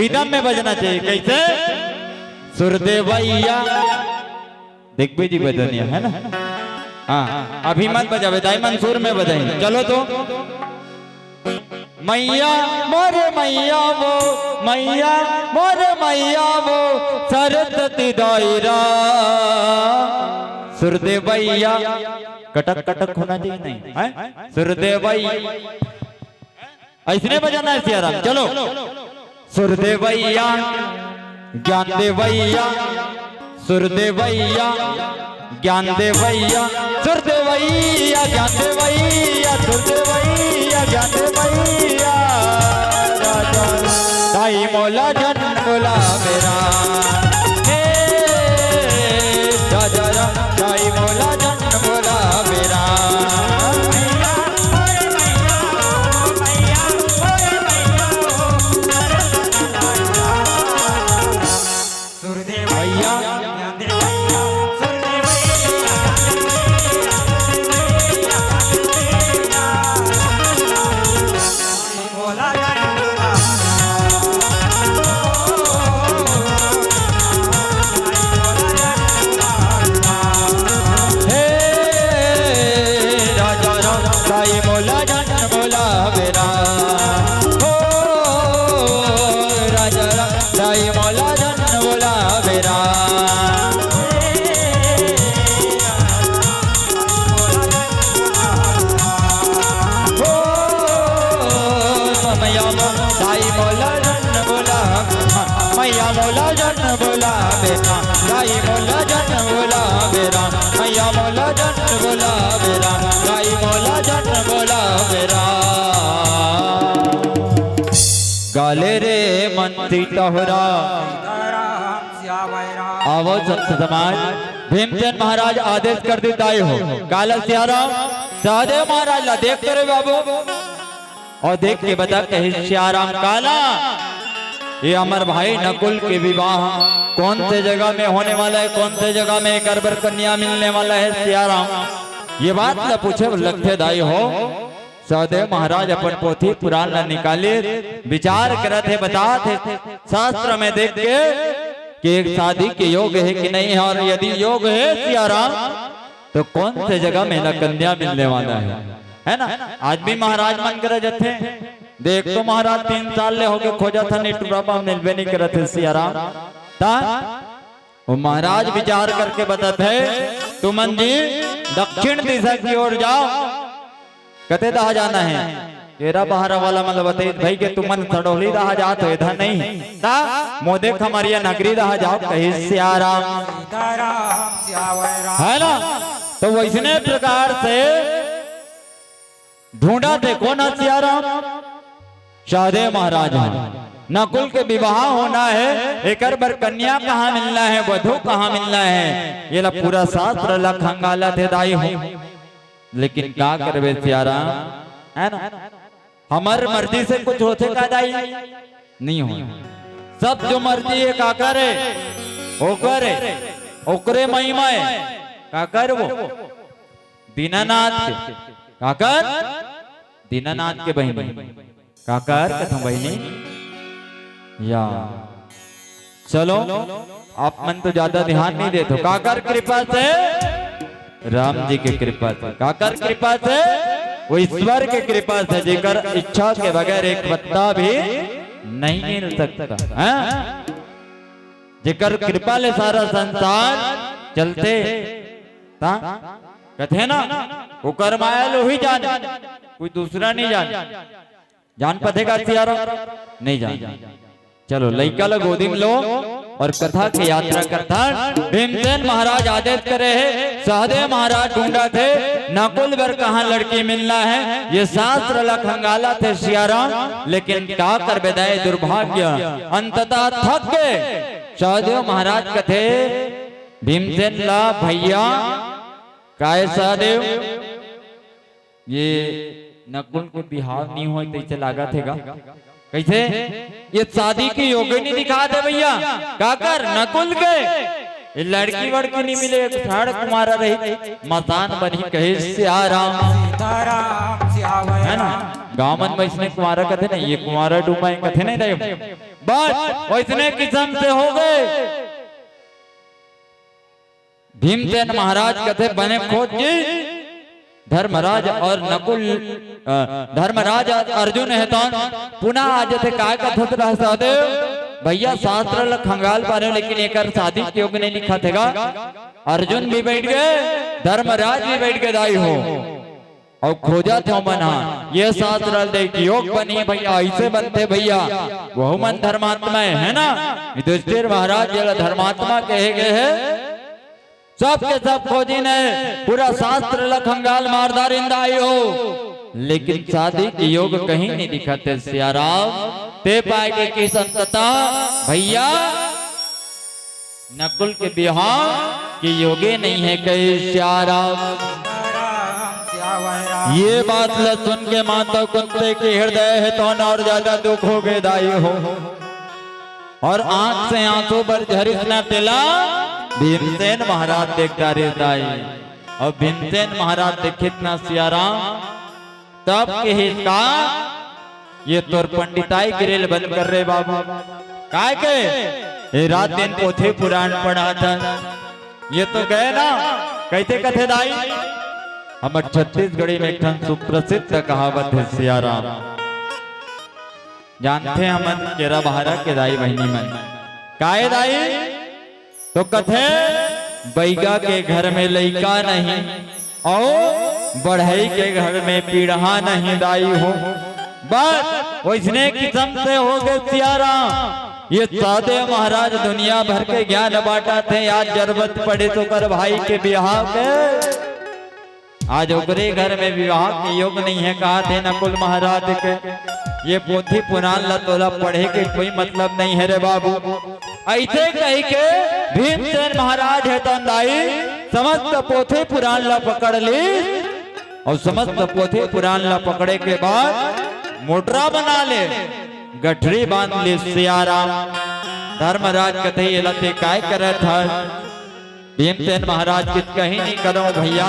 रिदम में बजना चाहिए कैसे सुरदेव भैया दिग्विजय जी बजनिया है ना हाँ अभी मत बजावे दाई मन सुर में बजाएंगे चलो तो मैया मोरे मैया वो मैया मोरे मैया वो सरस्वती दायरा सुरदेव भैया कटक कटक होना चाहिए नहीं है सुरदेव भैया ऐसने बजाना है सिया राम चलो सुरदेव भैया ज्ञान देव भैया सुरदेव भैया ज्ञान देव भैया सुरदेव भैया ज्ञान देव भैया सुरदेव भैया ज्ञान देव भैया दाई मौला जन बोला मेरा हे राजा दाई मौला जन बोला मेरा भैया बेरा दाई मोला जन बोला मैया मोला जन बोला बेरा दाई मोला जन बोला बेरा मैया मोला जन बोला बेरा दाई मोला जन बोला बेरा गाले रे मंत्री तोहरा आवो संत समाज भीमचंद महाराज आदेश कर दी दाई हो काला सियाराम सहदेव महाराज ला देख करे बाबू और देख के बता कहे सियाराम काला ये अमर भाई नकुल के विवाह कौन से जगह में होने वाला है, कौन से जगह में एक अरबर कन्या मिलने वाला है सियाराम। ये बात न पूछे लगते दाई हो सहदेव महाराज अपन पोथी पुराण न निकाले विचार करे थे बता थे शास्त्र में देख के कि एक शादी के योग है कि नहीं है, और यदि योग है सियाराम तो कौन से जगह में न कन्या मिलने वाला है ना। आज भी महाराज मन करे जथे देख तो महाराज 3 साल ले होके खोजा था नेटुराबा मिलवे नहीं करे थे सियाराम ता वो महाराज विचार करके बताते तुमन जी दक्षिण दिशा की ओर जाओ कते दहा जाना है तेरा बहारा वाला मतलब बताइए भाई के तुमन सडोली दहा जात हो इधर नहीं ता मोदे खमरिया नगरी दहा जाओ कहीं सियाराम है ना। तो वैसने प्रकार से ढूंढा थे कौन सियाराम सहदेव महाराज नकुल के विवाह होना है एक बार कन्या कहाँ मिलना है वधु कहाँ मिलना है ये ला पूरा शास्त्र ला खंगाला थे दाई हो, लेकिन क्या करवे सियाराम है ना हमार मर्जी से कुछ होते का दाई नहीं हो सब जो मर्जी है का करे वो करे ओकरे महिमा है का कर वो दीनानाथ काकर दीनानाथ के बहनी काकर कथम बहनी या चलो आप मन तो ज्यादा ध्यान नहीं देते काकर कृपा से राम जी की कृपा से काकर कृपा से वो ईश्वर की कृपा से जेकर इच्छा के बगैर एक पत्ता भी नहीं मिल सकता है, जेकर कृपा ले सारा संसार चलते कहते ना वो कर्माया लो ही जाने कोई दूसरा नहीं जान पातेगा सियारा नहीं जान। चलो लइका लो गोदी में लो और कथा की यात्रा करता भीमसेन महाराज आदेश करे है सहदेव महाराज ढूंढा थे नकुल बर कहाँ लड़की मिलना है ये शास्त्र ला खंगाला थे सियाराम, लेकिन क्या कर बेदाए दुर्भाग्य अंततः थक गए सहदेव महाराज कथे भीमसेन ला भैया काय सहदेव ये नकुल को बिहार नहीं हो तो लागा थेगा कैसे ये शादी की योग नहीं दिखा दे भैया क्या कर नकुल के ये लड़की वड़की नहीं मिले ठाड़ कुमारा रही मसान बनी कहे सियाराम है ना गाँव में इसने कुमारा कथे नहीं ये कुमारा डूबा कथे नहीं रहे बस वैसने किस्म से हो गए। भीमसेन महाराज कथे बने खोज जी धर्मराज और नकुल धर्मराज अर्जुन है तो पुनः आज थे काय कथत रह सहदेव भैया शास्त्र ल खंगाल पा रहे लेकिन एक शादी के योग नहीं लिखा थेगा। अर्जुन भी बैठ गए धर्मराज भी बैठ गए दाई हो और खोजा थे मना ये शास्त्र देख योग बनी भैया ऐसे बनते भैया वह मन धर्मात्मा है ना। युधिष्ठिर महाराज धर्मात्मा कहे गए है सब के सब खोजी ने पूरा शास्त्र लखंगाल मारदार इंदाई हो लेकिन शादी के योग कहीं नहीं दिखाते सियाराम ते पाए के की संतता भैया नकुल के बिहार के योगे नहीं है कहीं सियाराम। ये बात ल सुन के माता कुंते के हृदय है तो और ज्यादा दुख हो गए दाई हो और आंख से आंसू पर झरिस न तिला। भीमसेन महाराज देखता रहता है और भीमसेन महाराज देखित ना सियाराम तब के हिस्सा ये तोर पंडिताई गिरेल बंद कर रहे बाबू काय के ये रात दिन पोथे पुराण पढ़ा था ये तो गए ना कहते कथे दाई हमारे छत्तीसगढ़ी में एक सुप्रसिद्ध कहावत है सियाराम जानते हैं हम केरा बहारा के दाई बहनी मन काय दाई तो कथे बैगा के घर में लइका नहीं और बढ़ई के घर में पीढ़ा नहीं दाई हो। बस वैसने किस्म से हो गए सियाराम। ये सादे महाराज दुनिया भर के ज्ञान बांटा थे, आज जरूरत पड़े तो कर भाई के विवाह के। आज ओकरे घर में विवाह के योग नहीं है, कहा थे नकुल महाराज के ये पोथी पुराण ला तोला पढ़े के कोई मतलब नहीं है रे बाबू। ऐसे कही के भीमसेन महाराज है तंदाई समस्त पोथी पुराण ला पकड़ ली और समस्त पोथी पुराण ला पकड़े के बाद मोटरा बना ले, गठरी बांध ली सियाराम। धर्मराज कथे ये लते काय करत है। भीमसेन महाराज कित कहीं नहीं करो भैया,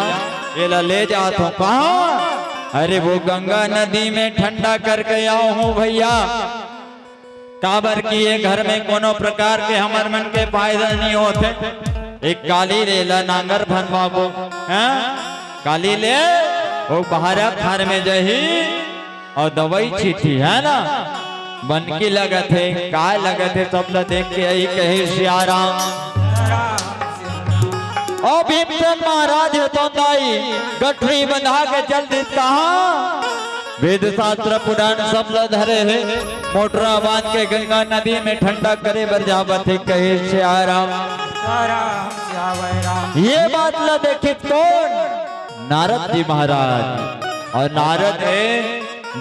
ये ले जात हूँ कहा। अरे वो गंगा नदी में ठंडा करके आओ हूँ भैया, काबर की ये घर में कोनो प्रकार के हमर मन के फायदा नहीं होते। एक काली ले ला नांगर भनवा को, काली ले वो बाहर घर में जही और दवाई छीटी है ना, बनकी लगत है काय लगत है, सब लोग देख के यही कहे सियाराम। और भीमसेन महाराज है तो दाई गठरी बंधा के चल दी कहा। वेद शास्त्र पुराण सब लोग धरे है, मोटरा बांध के गंगा नदी में ठंडा करे बर जावत है कहे सियाराम। ये बात ला देखे कौन? नारद जी महाराज। और नारद है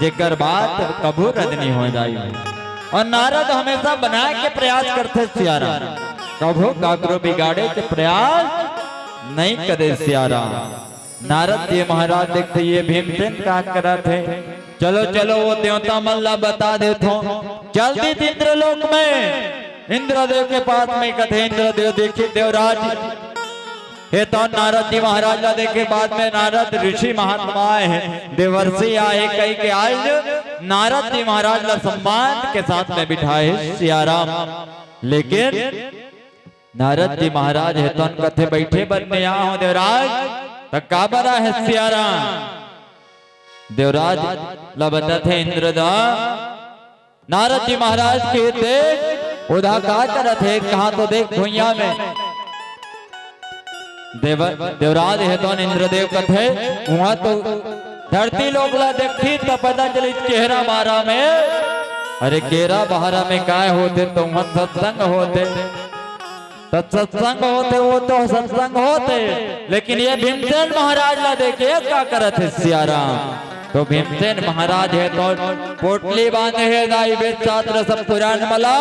जेकर बात कभू रद्द नहीं हो जाई। और नारद हमेशा बनाए के प्रयास करते सियाराम, कभू काकरो बिगाड़े के प्रयास नहीं करे सियाराम। नारद जी महाराज देखते ये भीमसेन का करा थे, चलो चलो वो देवता मल्ला बता देता हूँ। जल्दी इंद्रलोक में इंद्रदेव के पास में कथे इंद्रदेव देखे देवराज हे तो नारद जी महाराज ला देखे। बाद में नारद ऋषि महात्मा आए हैं, देवर्षि आए कई के आज नारद जी महाराज ला सम्मान के साथ में बिठाए सियाराम। लेकिन नारद जी महाराज है तो कथे बैठे बन में यहाँ हो देवराज तक का बरा है सियाराम। देवराज ला बता थे इंद्रदा नारद जी महाराज के देख उधा का करत है, कहा तो देख भुइया में देवराज है तो इंद्रदेव कथे वहां तो धरती लोग ला देखी तो पता चली चेहरा बारा में। अरे केरा बहारा में काय होते तो वहां सत्संग होते, सत्संग होते वो तो सत्संग होते। लेकिन ये भीमसेन महाराज ला देखे क्या करत है सियाराम। तो भीमसेन महाराज है तो पोटली बांधे है दाई वेद शास्त्र सब पुराण मला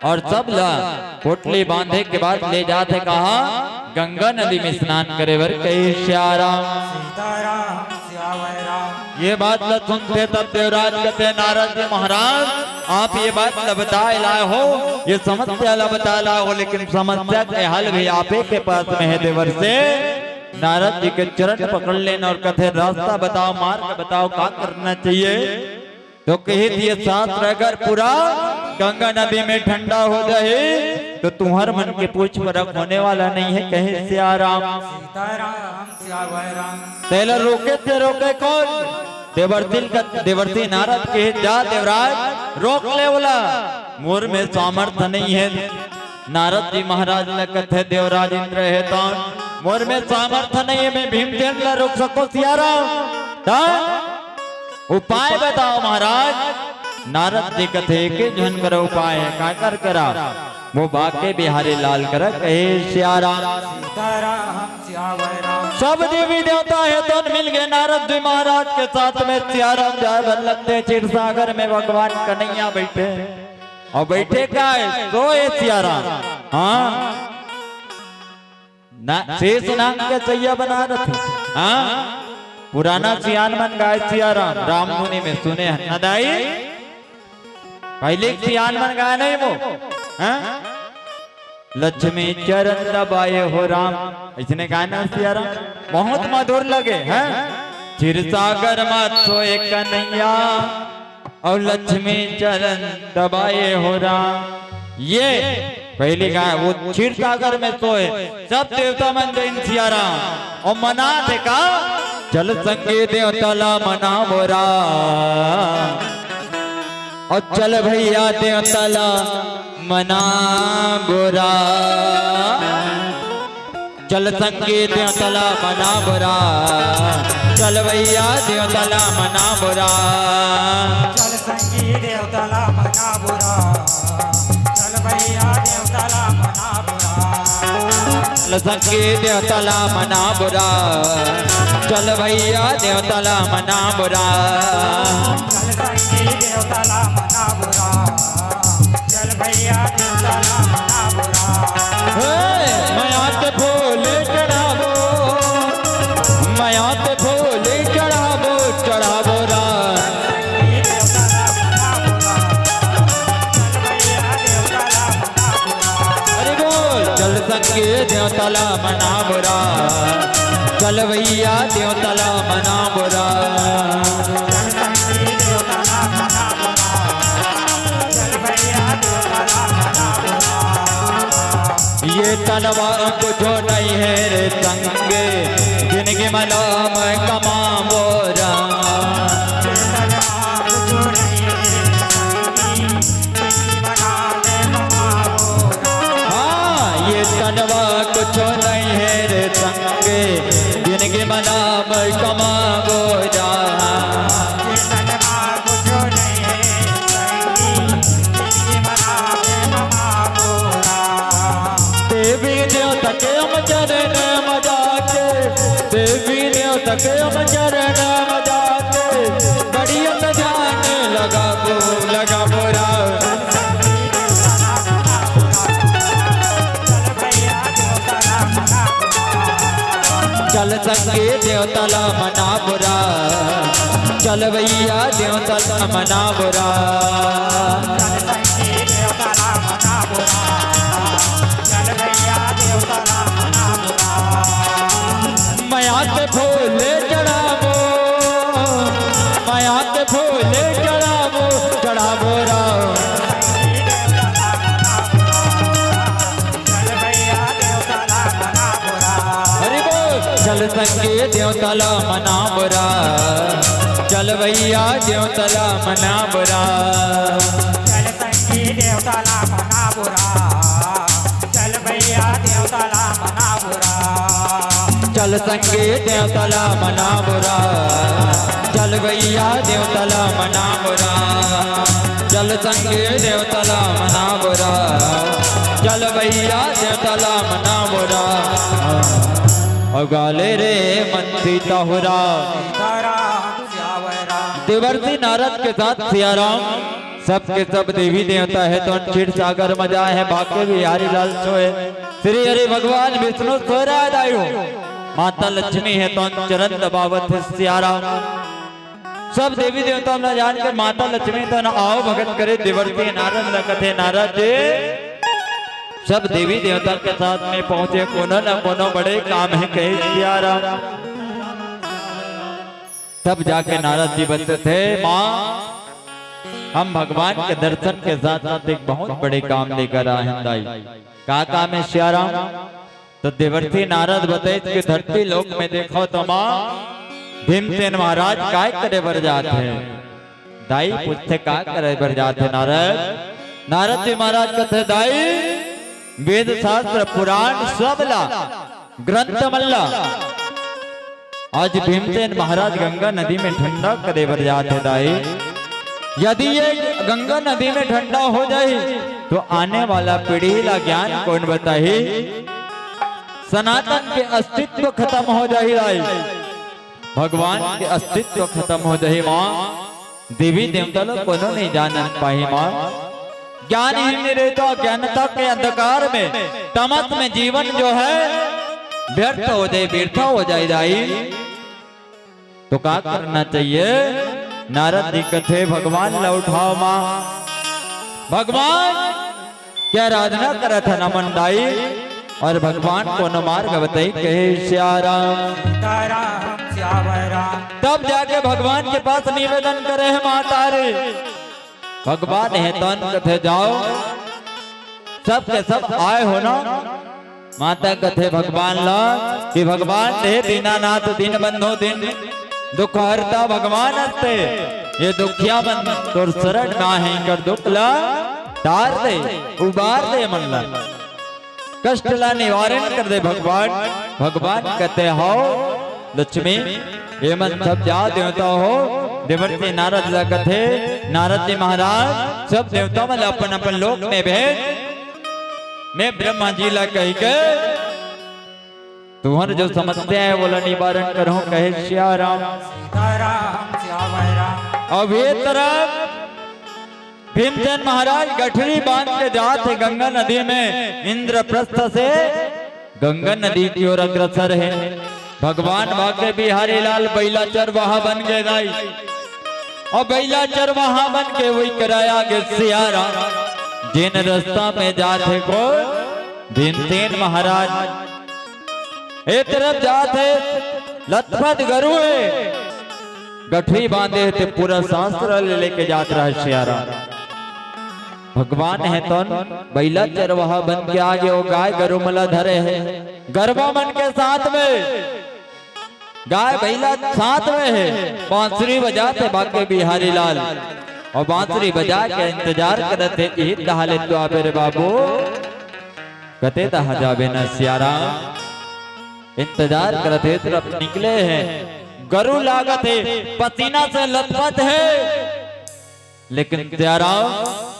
और सब ला पोटली बांधे के बाद ले जाते कहा गंगा नदी में स्नान करे बर कही सियाराम। ये बात ला सुनते तब देवराज कहते नारद जी महाराज आप ये बात ला बताए लाए हो, ये समस्या ला बता लाए हो, लेकिन समस्या के हल भी आपे के पास में है देवर से। नारद जी के चरण पकड़ लेना और कहते रास्ता बताओ, मार्ग बताओ, क्या करना चाहिए। तो कही दिए शास्त्र अगर पूरा गंगा नदी में ठंडा हो जाए तो तुम्हार मन के पूछ परख होने वाला नहीं है कहे सियाराम। तेला रोके थे रोके कौन? देवर्षि नारद के जा देवराज रोक ले बोला मोर में सामर्थ्य नहीं है। नारद जी महाराज ने कथे देवराज इंद्र है तो मोर में सामर्थ्य नहीं है, मैं भीमसेन ला रोक सको सियाराम। उपाय बताओ महाराज। नारद जी कथे के जन कर उपाय है का कर करा वो बाके बिहारी लाल कर कहे सियाराम। सब देवी देवता है तो मिल गए नारद जी महाराज के साथ में सियाराम जाए बन लगते क्षीर सागर में भगवान कन्हैया बैठे और बैठे का है तो ये सियाराम। हाँ शेष नाम के चैया बना रहे। हाँ पुराना सियान मन गाय सियाराम राम मुनि में सुने नदाई पहले सियान मन गाय नहीं वो। लक्ष्मी चरण दबाए हो राम इसने गाना सियाराम बहुत मधुर लगे हैं। क्षीर सागर मत सोए कन्हैया और लक्ष्मी चरण दबाए हो राम। ये पहली गाय वो क्षीर सागर में सोए सब देवता मन जैन सियाराम और मना थे का चल संगे देवताला मना बोरा और चल भैया देवताला मना बोरा। चल संगे देवतला मना बुरा, चल भैया देवतला मना बुरा। चल संगी देवतला मना बुरा, चल भैया देवतला मना बुरा। चल संगे देवतला मना बुरा, चल भैया देवतला मना बुरा। चल संगी देवतला मना बुरा, चल भैया देवतला मना बुरा। माया ते फूल चढ़ावो, माया ते फूल चढ़ावो, चढ़ावो रा। अरे बोल चल संगे देवतला मना बुरा, चल भैया देवतला मना बुरा। ये तलवा कुछ नहीं है रे संगे, जिनके मलाम कमा बोरा। हाँ ये तलवा कुछ नहीं है रे संगे, जिनके मलाम कमा बोरा। देवी देवता के हम चरण मजाके, देवी देवता के हम चरण मजाके, बढ़िया ध्यान लगा बोरा। चल संगे देवतला मना बुरा, चल भैया देवतला मना बुरा। माया ते फूल चढ़ावो, माया ते फूल चढ़ावो, चढ़ावो रा। अरे बोल चल संगे देवतला मना बुरा, चल भैया देवतला मना बुरा। चल संगी देवतला मना बुरा, चल भैया देवतला मना बुरा। चल संगे देवतला मना बुरा, चल भैया देवतला मना बुरा। चल संगे देवतला मना बुरा, चल भैया देवतला मना बुरा। अगाले रे मंथी ताहुरा, देवर्षि नारद के साथ सियाराम सबके सब देवी देवता है तो क्षीर सागर मजा है, बाके बिहारी लाल सोए श्री हरि भगवान विष्णु सोरादायु। माता लक्ष्मी है तो चरण दबावत है सियाराम। सब देवी देवता न जान कर माता लक्ष्मी तो न आओ भगत करे देवर्षि नारद न कथे नारद जी। सब देवी देवता के साथ में पहुंचे, कोनो न कोनो बड़े काम है कहे सियाराम। तब जाके नारद जी बोलते थे माँ हम भगवान के दर्शन के साथ साथ एक बहुत बड़े काम लेकर आए हैं दाई। का काम है सियाराम? तो देवर्षि नारद बताए कि धरती लोक में देखो तो माँ भीमसेन महाराज काय करे बर जाते हैं। दाई पूछते का करे बर जाते नारद? नारद जी महाराज कहते दाई वेद शास्त्र पुराण सब ला ग्रंथ मल्ला आज भीमसेन महाराज गंगा नदी में ठंडा करे बर जाते दाई। यदि ये गंगा नदी में ठंडा हो जाए तो आने वाला पीढ़ी ला ज्ञान कौन बताही? सनातन के अस्तित्व खत्म हो जाए, भगवान के अस्तित्व खत्म हो जाए। माँ देवी देवता लोग कोनो नहीं जान पाही माँ। ज्ञान ही नहीं रहता, ज्ञानता के अंधकार में तमस में जीवन जो है व्यर्थ हो जाए, व्यर्थ हो जाए दाई। तो क्या करना चाहिए? नारद जी कथे भगवान ला उठाओ माँ। भगवान क्या आराधना करा था नमन दाई और भगवान को न मार्ग बताई कहे श्याराम। तब जाके भगवान के पास निवेदन करे है माता रे। भगवान है तन कथे जाओ सब के सब आए हो ना। माता कथे भगवान ला कि भगवान हे दीनानाथ दीन बंधो दिन दुख हरता भगवान हस्ते। ये दुखिया बंद तोर शरण ना है कर दुख ला तार दे उबार दे मन ला। कष्ट ला निवारण कर दे भगवान। भगवान कहते हो लक्ष्मी ये मन सब जा देवता हो देवर्षि नारद ला कथे नारद जी महाराज सब देवता वाले अपन अपन लोक में भेज मैं ब्रह्मा जी ला कही के तुम्हारे जो समस्या है वो निवारण करो कहे श्या राम सीताराम श्याम राम। अब ये तरफ भीमसेन महाराज गठरी बांध के जाते गंगा नदी में इंद्रप्रस्थ से गंगा नदी की ओर अग्रसर है। भगवान भाग्य बिहारी लाल बैला चरवाहा बन गए दाई और बैला चरवाहा बन के वही कराया गे सियारा जिन रास्ता में जाते को भीमसेन महाराज एक तरफ जाते लथपथ गरु है गठरी बांधे थे पूरा शास्त्र लेके जात रहा सियारा। भगवान है तो बैला चरवाहा बन के आगे वो गाय गरु मला धरे है गरबा बन के साथ में गाय बैला साथ में है बांसुरी बजाते भाग्य बिहारी लाल और बांसुरी बजा के इंतजार करते ईद दहाले तो आबे रे बाबू कते दहा जाबे न सियारा इंतजार करते तरफ निकले हैं गरु लागत है पसीना से लथपथ है लेकिन सियारा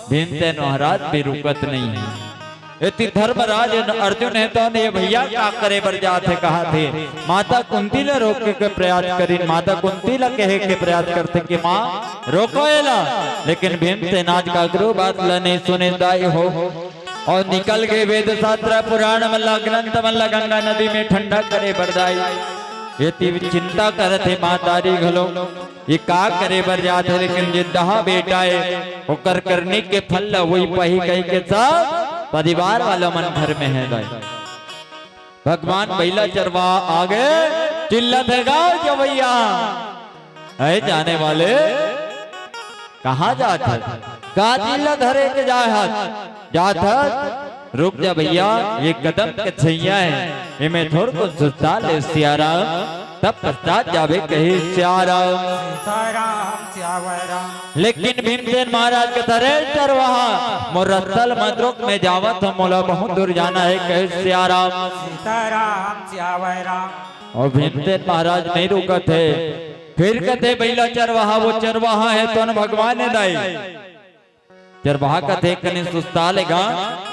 भीमसेन महाराज भी रुकत नहीं है। इति धर्मराज अर्जुन है तो ये भैया क्या करे बर जाते कहा थे माता कुंती ने रोके के प्रयास करी माता कुंती ला कहे के प्रयास करते कि माँ रोको एला लेकिन भीमसेन आज का गुरु बात ला नहीं सुने दाई हो और निकल गए वेद शास्त्र पुराण मल्ला ग्रंथ मल्ला गंगा नदी में ठंडा करे बरदाई ये चिंता करते मातारी घलो ये का करे बर जाते लेकिन जिद्दहा बेटा है वो करने के फल वही पही कही के सब परिवार वाला मन घर में है दाई। भगवान बैला चरवा आगे चिल्लत है गाँव जो भैया है जाने वाले कहाँ जाते कहा चिल्ला धरे के जाए हाथ जाता रुक जा भैया ये कदम के छैया है ये मैं थोड़ को सुस्ता ले सियारा तब पश्चात जावे कहे सियारा सीताराम श्याम राम। लेकिन भीमसेन महाराज के तरह चरवाहा मुरसल मद्रुक में जावत मोला बहुत दूर जाना है कहे सियारा सीताराम श्याम राम। और भीमसेन महाराज नहीं रुका थे फिर कहते बैला चरवाहा वो चरवाहा है तो न भगवान ने दाई चरवाहा कहते कने सुस्ता लेगा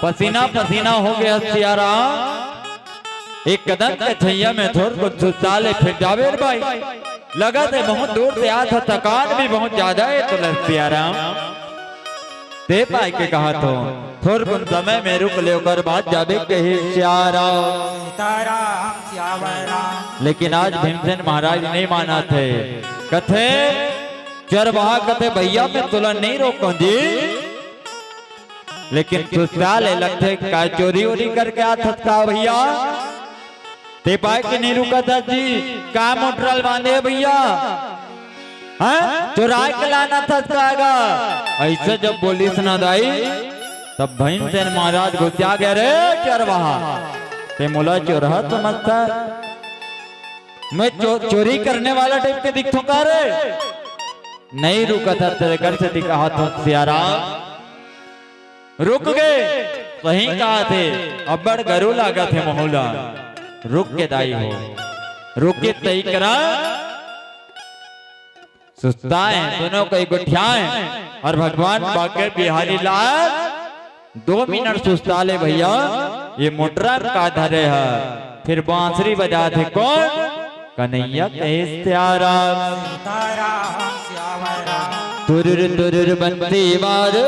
पसीना पसीना हो गया सियारा एक कदम के छैया में थोड़ को सुस्ता ले फिर जावे भाई लगा थे बहुत दूर से आया था थकान भी बहुत ज्यादा है तो सियारा दे पाई के कहा तो थोड़ कुछ समय में रुक ले कर बात जावे कहे सियारा सीताराम श्याम राम। लेकिन आज भीमसेन महाराज नहीं माना थे कथे चरवाहा कथे भैया मैं तुला नहीं रोकूं जी लेकिन सुस्ता ले लगते का चोरी वोरी करके आता था भैया ते पाए के नहीं रुका था जी का मोटरल बांधे भैया चुराए के लाना था कागा ऐसे जब बोली सुना दाई तब भीमसेन महाराज घुसिया गया रे चरवाहा ते मोला चोरहा समझता मैं चोरी करने वाला टाइप के दिखता का रे नहीं रुका था तेरे घर से दिखा हाथों सियारा रुक गए वहीं कहा थे अब्बड़ गरु लागा थे मोहल्ला रुक के दाई हो रुक के तई करा सुस्ताएं दोनों को गुठियाएं और भगवान बाके बिहारी लाल 2 मिनट सुस्ता ले भैया ये मोटर का धरे है फिर बांसुरी बजा थे कौन कन्हैया कहे सियारा सीताराम श्याम राम। तुरुर तुरुर बंसी मारे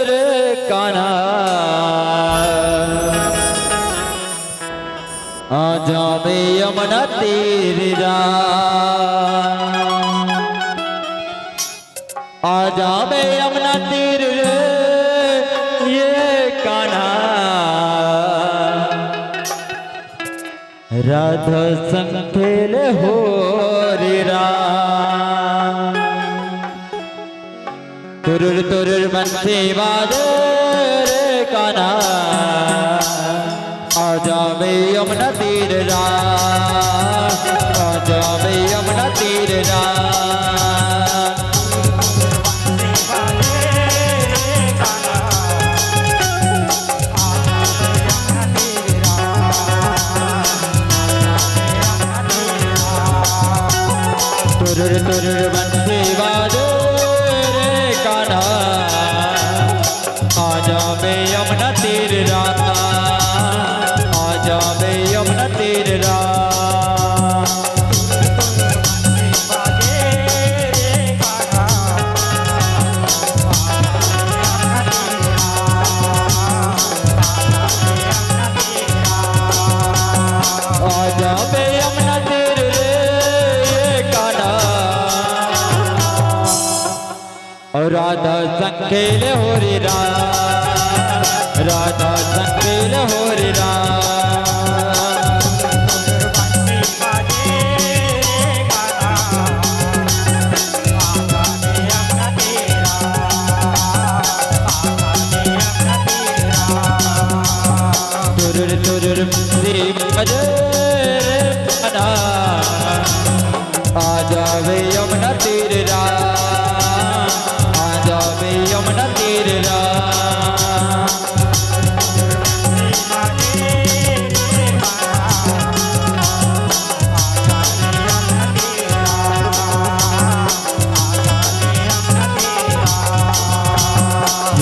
रे कान्हा आजा बे यमुना तीरा आजा बे यमुना तीर रे ये कान्हा राधा संग खेल हो रे राम तुरुर तुरुर बंसी बाजे रे कान्हा आजा बे यमुना तीर राम आजा बे यमुना तीर राम कान्हा तुरुर बंसी बाजे रे कान्हा आजा बे यमुना तीर राता आजा बे यमुना तीर राता आजा बे यमुना तीर रे कान्हा और राधा संखेल हो रे राधा संखेल हो रे तुरुर तुरुर बंसी बाजे कान्हा आजा बे यमुना तीर रा आजा बे यमुना तीर रा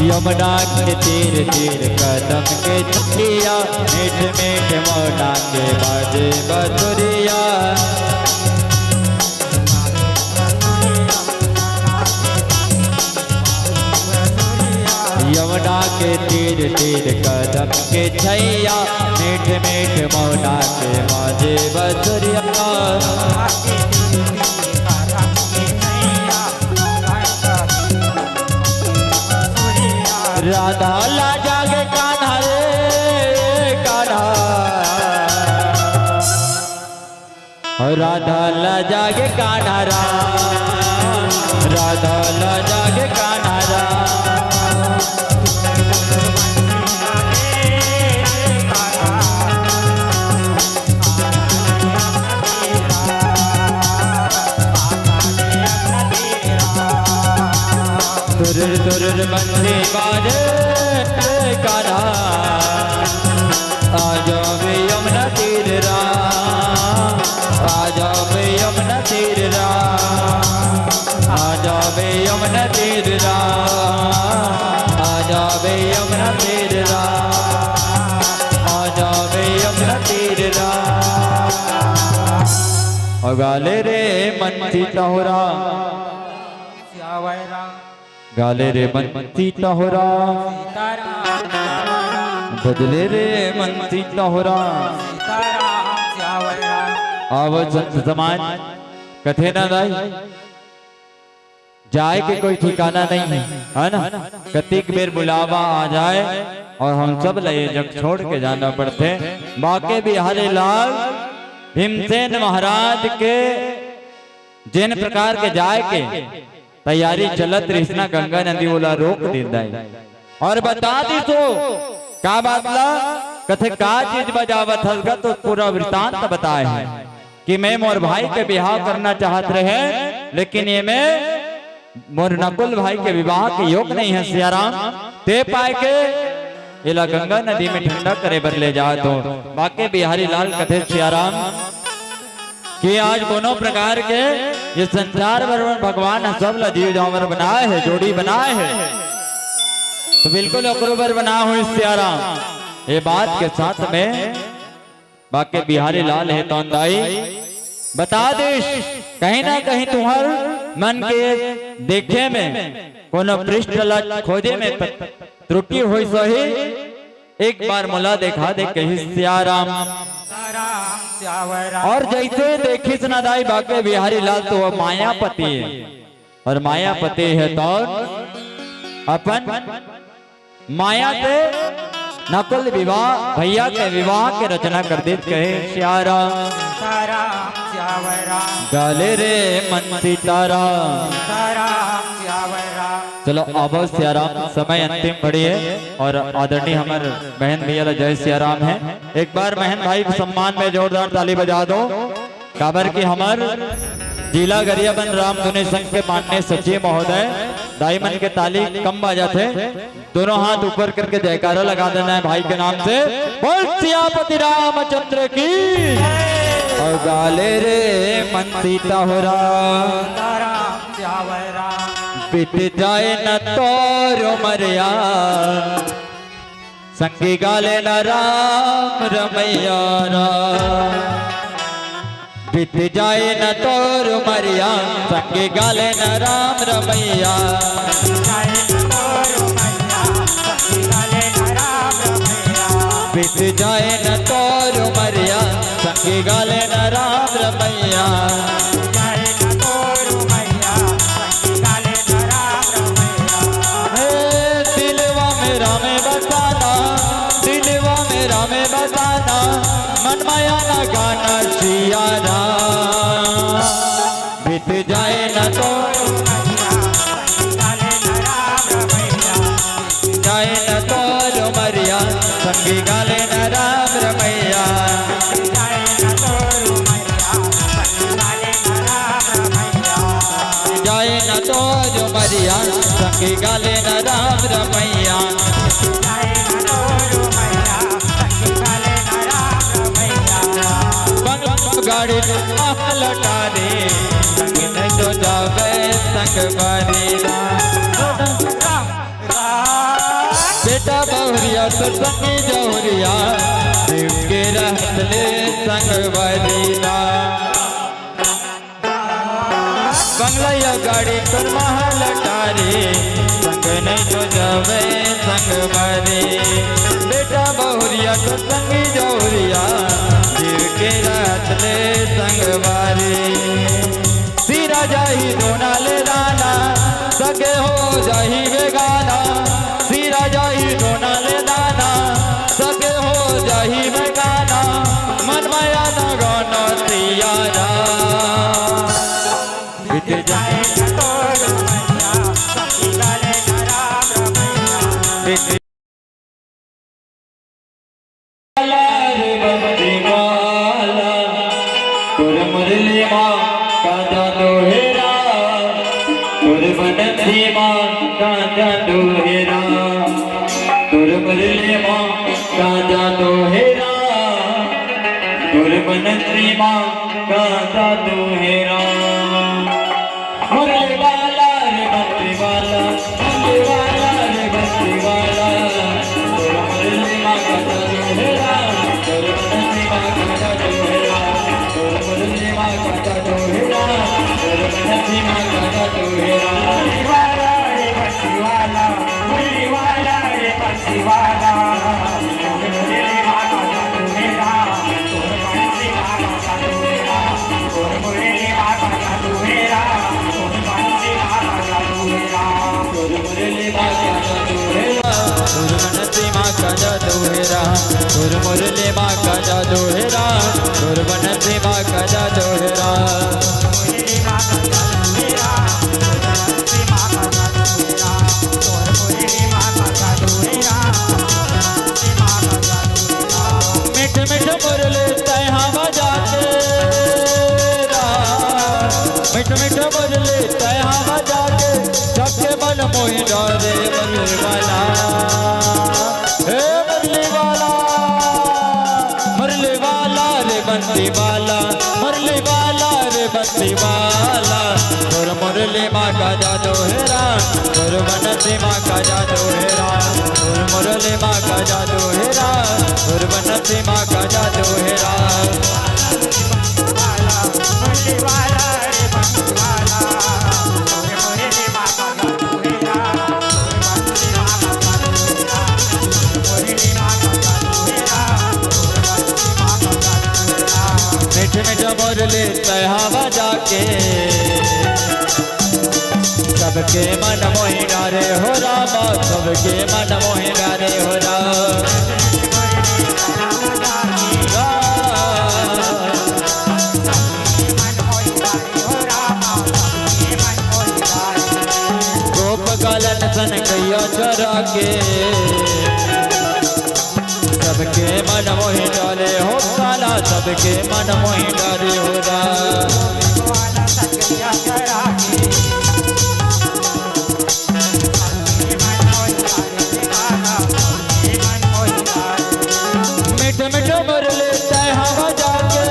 यमुना के तीर तीर कदम के छठिया मीठ मीठ मौना के बाजे बसुरिया यमुना के तीर तीर कदम के छैया मीठ मीठ मौना के बाजे बसुरिया राधा ला जागे कान्हा रे कान्हा राधा ला जागे कान्हा राधा ला जागे कान्हा तुरुर तुरुर बंसी बाजे कान्हा आजा बे यमुना तीर रा आजा बे यमुना तीर रा आजा बे यमुना तीर रा आजा बे यमुना तीर रा आजा बे यमुना तीर रा गाले रे मनती तोहरा श्यावरा गाले रे मनती तोहरा बदले रे मनती तोहरा सीताराम श्यावरा आव संत समाज कथे ना दाई जाए के कोई ठिकाना नहीं है ना कतिक बेर बुलावा आ जाए और हम सब लये जग छोड़ के जाना पड़ते बाके बिहारी लाल भीमसेन महाराज के जिन प्रकार के जाए के तैयारी चलत कृष्णा गंगा नदी बोला रोक देता है और बता दी तो का बात ला कथे का चीज बजावत हलगा तो पूरा वृतांत बताए है कि मैं मोर भाई के विवाह करना चाहत रहे लेकिन ये मैं मोर नकुल भाई के विवाह के योग नहीं है सियाराम ते पाए के इला गंगा नदी में ठंडा करे बर ले जा तो बाके बिहारी लाल कथे सियाराम कि आज दोनों प्रकार के ये संसार भगवान सब ला जीव जानवर बनाए है जोड़ी बनाए है तो बिल्कुल अक्रूबर बना हुई सियाराम ये बात के साथ में बाकी बिहारी लाल है तौंदाई बता दे कहीं ना कहीं तुम्हार मन के देखे में कोनो पृष्ठ खोजे में त्रुटि हुई सही एक बार मुला देखा दे कही सियाराम और जैसे देखी सुनादाई बाके बिहारी लाल तो वह मायापति है और मायापति है तो अपन माया के नकुल विवाह भैया के विवाह के रचना कर दे कहे सियाराम गाले रे मन सीताराम चलो अब सियाराम समय अंतिम पड़ी है और आदरणीय हमारे बहन भैया जय सियाराम है एक बार बहन भाई के सम्मान में जोरदार ताली बजा दो काबर की हमार जिला गरियाबंद राम धुनी संघ के माननीय सचिव महोदय दाईमन के ताली कम बाजा थे दोनों हाथ ऊपर करके जयकारा लगा देना है भाई के नाम से बोल सियापति रामचंद्र की और गाले रे मन सीता हो राम सीताराम श्यावै राम बीत जाए न तोर मरिया संगी गाले न राम रमैया राम बीत जाए न तोर मरिया संगी गाले न राम रमैया जय तोरो मैया सखी गाले न राम रमैया बीत जाए न तोर मरिया संगी गाले न राम रमैया जय तोरो मैया सखी गाले न राम रमैया दिलवा मेरा में बसाना दिलवा मेरा में बसाना मन माया ना गाना सिया राम बीत जाए न तो जाए न तो मरिया संगी गाले न राम रमैया जाए न तो मरिया संगी गाले न राम रमैया गाड़ी लटा दे नहीं तो जावे संग बारी बेटा बहुरिया तो संगी जौरिया देव के रहले संग बारीला बंगलैया गाड़ी कर महल टारे संग नहीं तो जावे संग बारी बेटा बहुरिया तो संगी जौरिया देव के रहले संग बारी सीरा जाही दोना ले राना सगे हो जाही बेगाना सीरा जाही दोना ले दाना सगे हो जाही बेगाना मन माया न गाना सियारा बीत जाए बीत मुरली माँ का जादू हेरा बनती माँ का जादू हेरा मुरली माँ का जादू हेरा बनती माँ का जादू हेरा मुरली वाला रे बंसी वाला मुरली वाला रे बंसी वाला मुरली माँ का जादू हेरा बनती माँ का जादू हेरा मुरली माँ का जादू हेरा बनती माँ का जादू हेरा वाला रे बंसी वाला मुरली वाला रे बंसी वाला मुरली माँ का जादू हेरा बनती माँ का जादू हेरा मुरली माँ का जादू हेरा बनती माँ का जादू हेरा मुरली माँ का जादू हेरा बनती माँ का जादू हेरा मुरली माँ का जादू हेरा बनती माँ का जादू हेरा मिठ मिठ मुरली तैहा बजा के मिठ मिठ मुरली तैहा बजा के सबके मन मोहि डरे मुरली वाला हे मुरली वाला रे बंसी वाला मुरली वाला रे बंसी वाला और मुरली माँ का जादू हेरा और बनती माँ का जादू हेरा और मुरली माँ का जादू हेरा और बनती माँ का जादू हेरा मिठ मिठ मुरली तैहा बजा के सबके मन मोहि डारे हो रामा सबके मन मोहि डारे हो गोप गालन सन कैया चरा के सबके मन मोहि डाले हो काला सबके मन मोहि डाले हो मिठ मिठ मुरली तैहा बजा के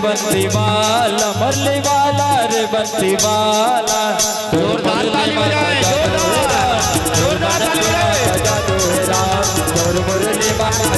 बंसी वाला मुरली वाला रे बंसी वाला जोरदार ताली बजाएं, जोरदार ताली बजाएं। जादू है राम और मुरली वाला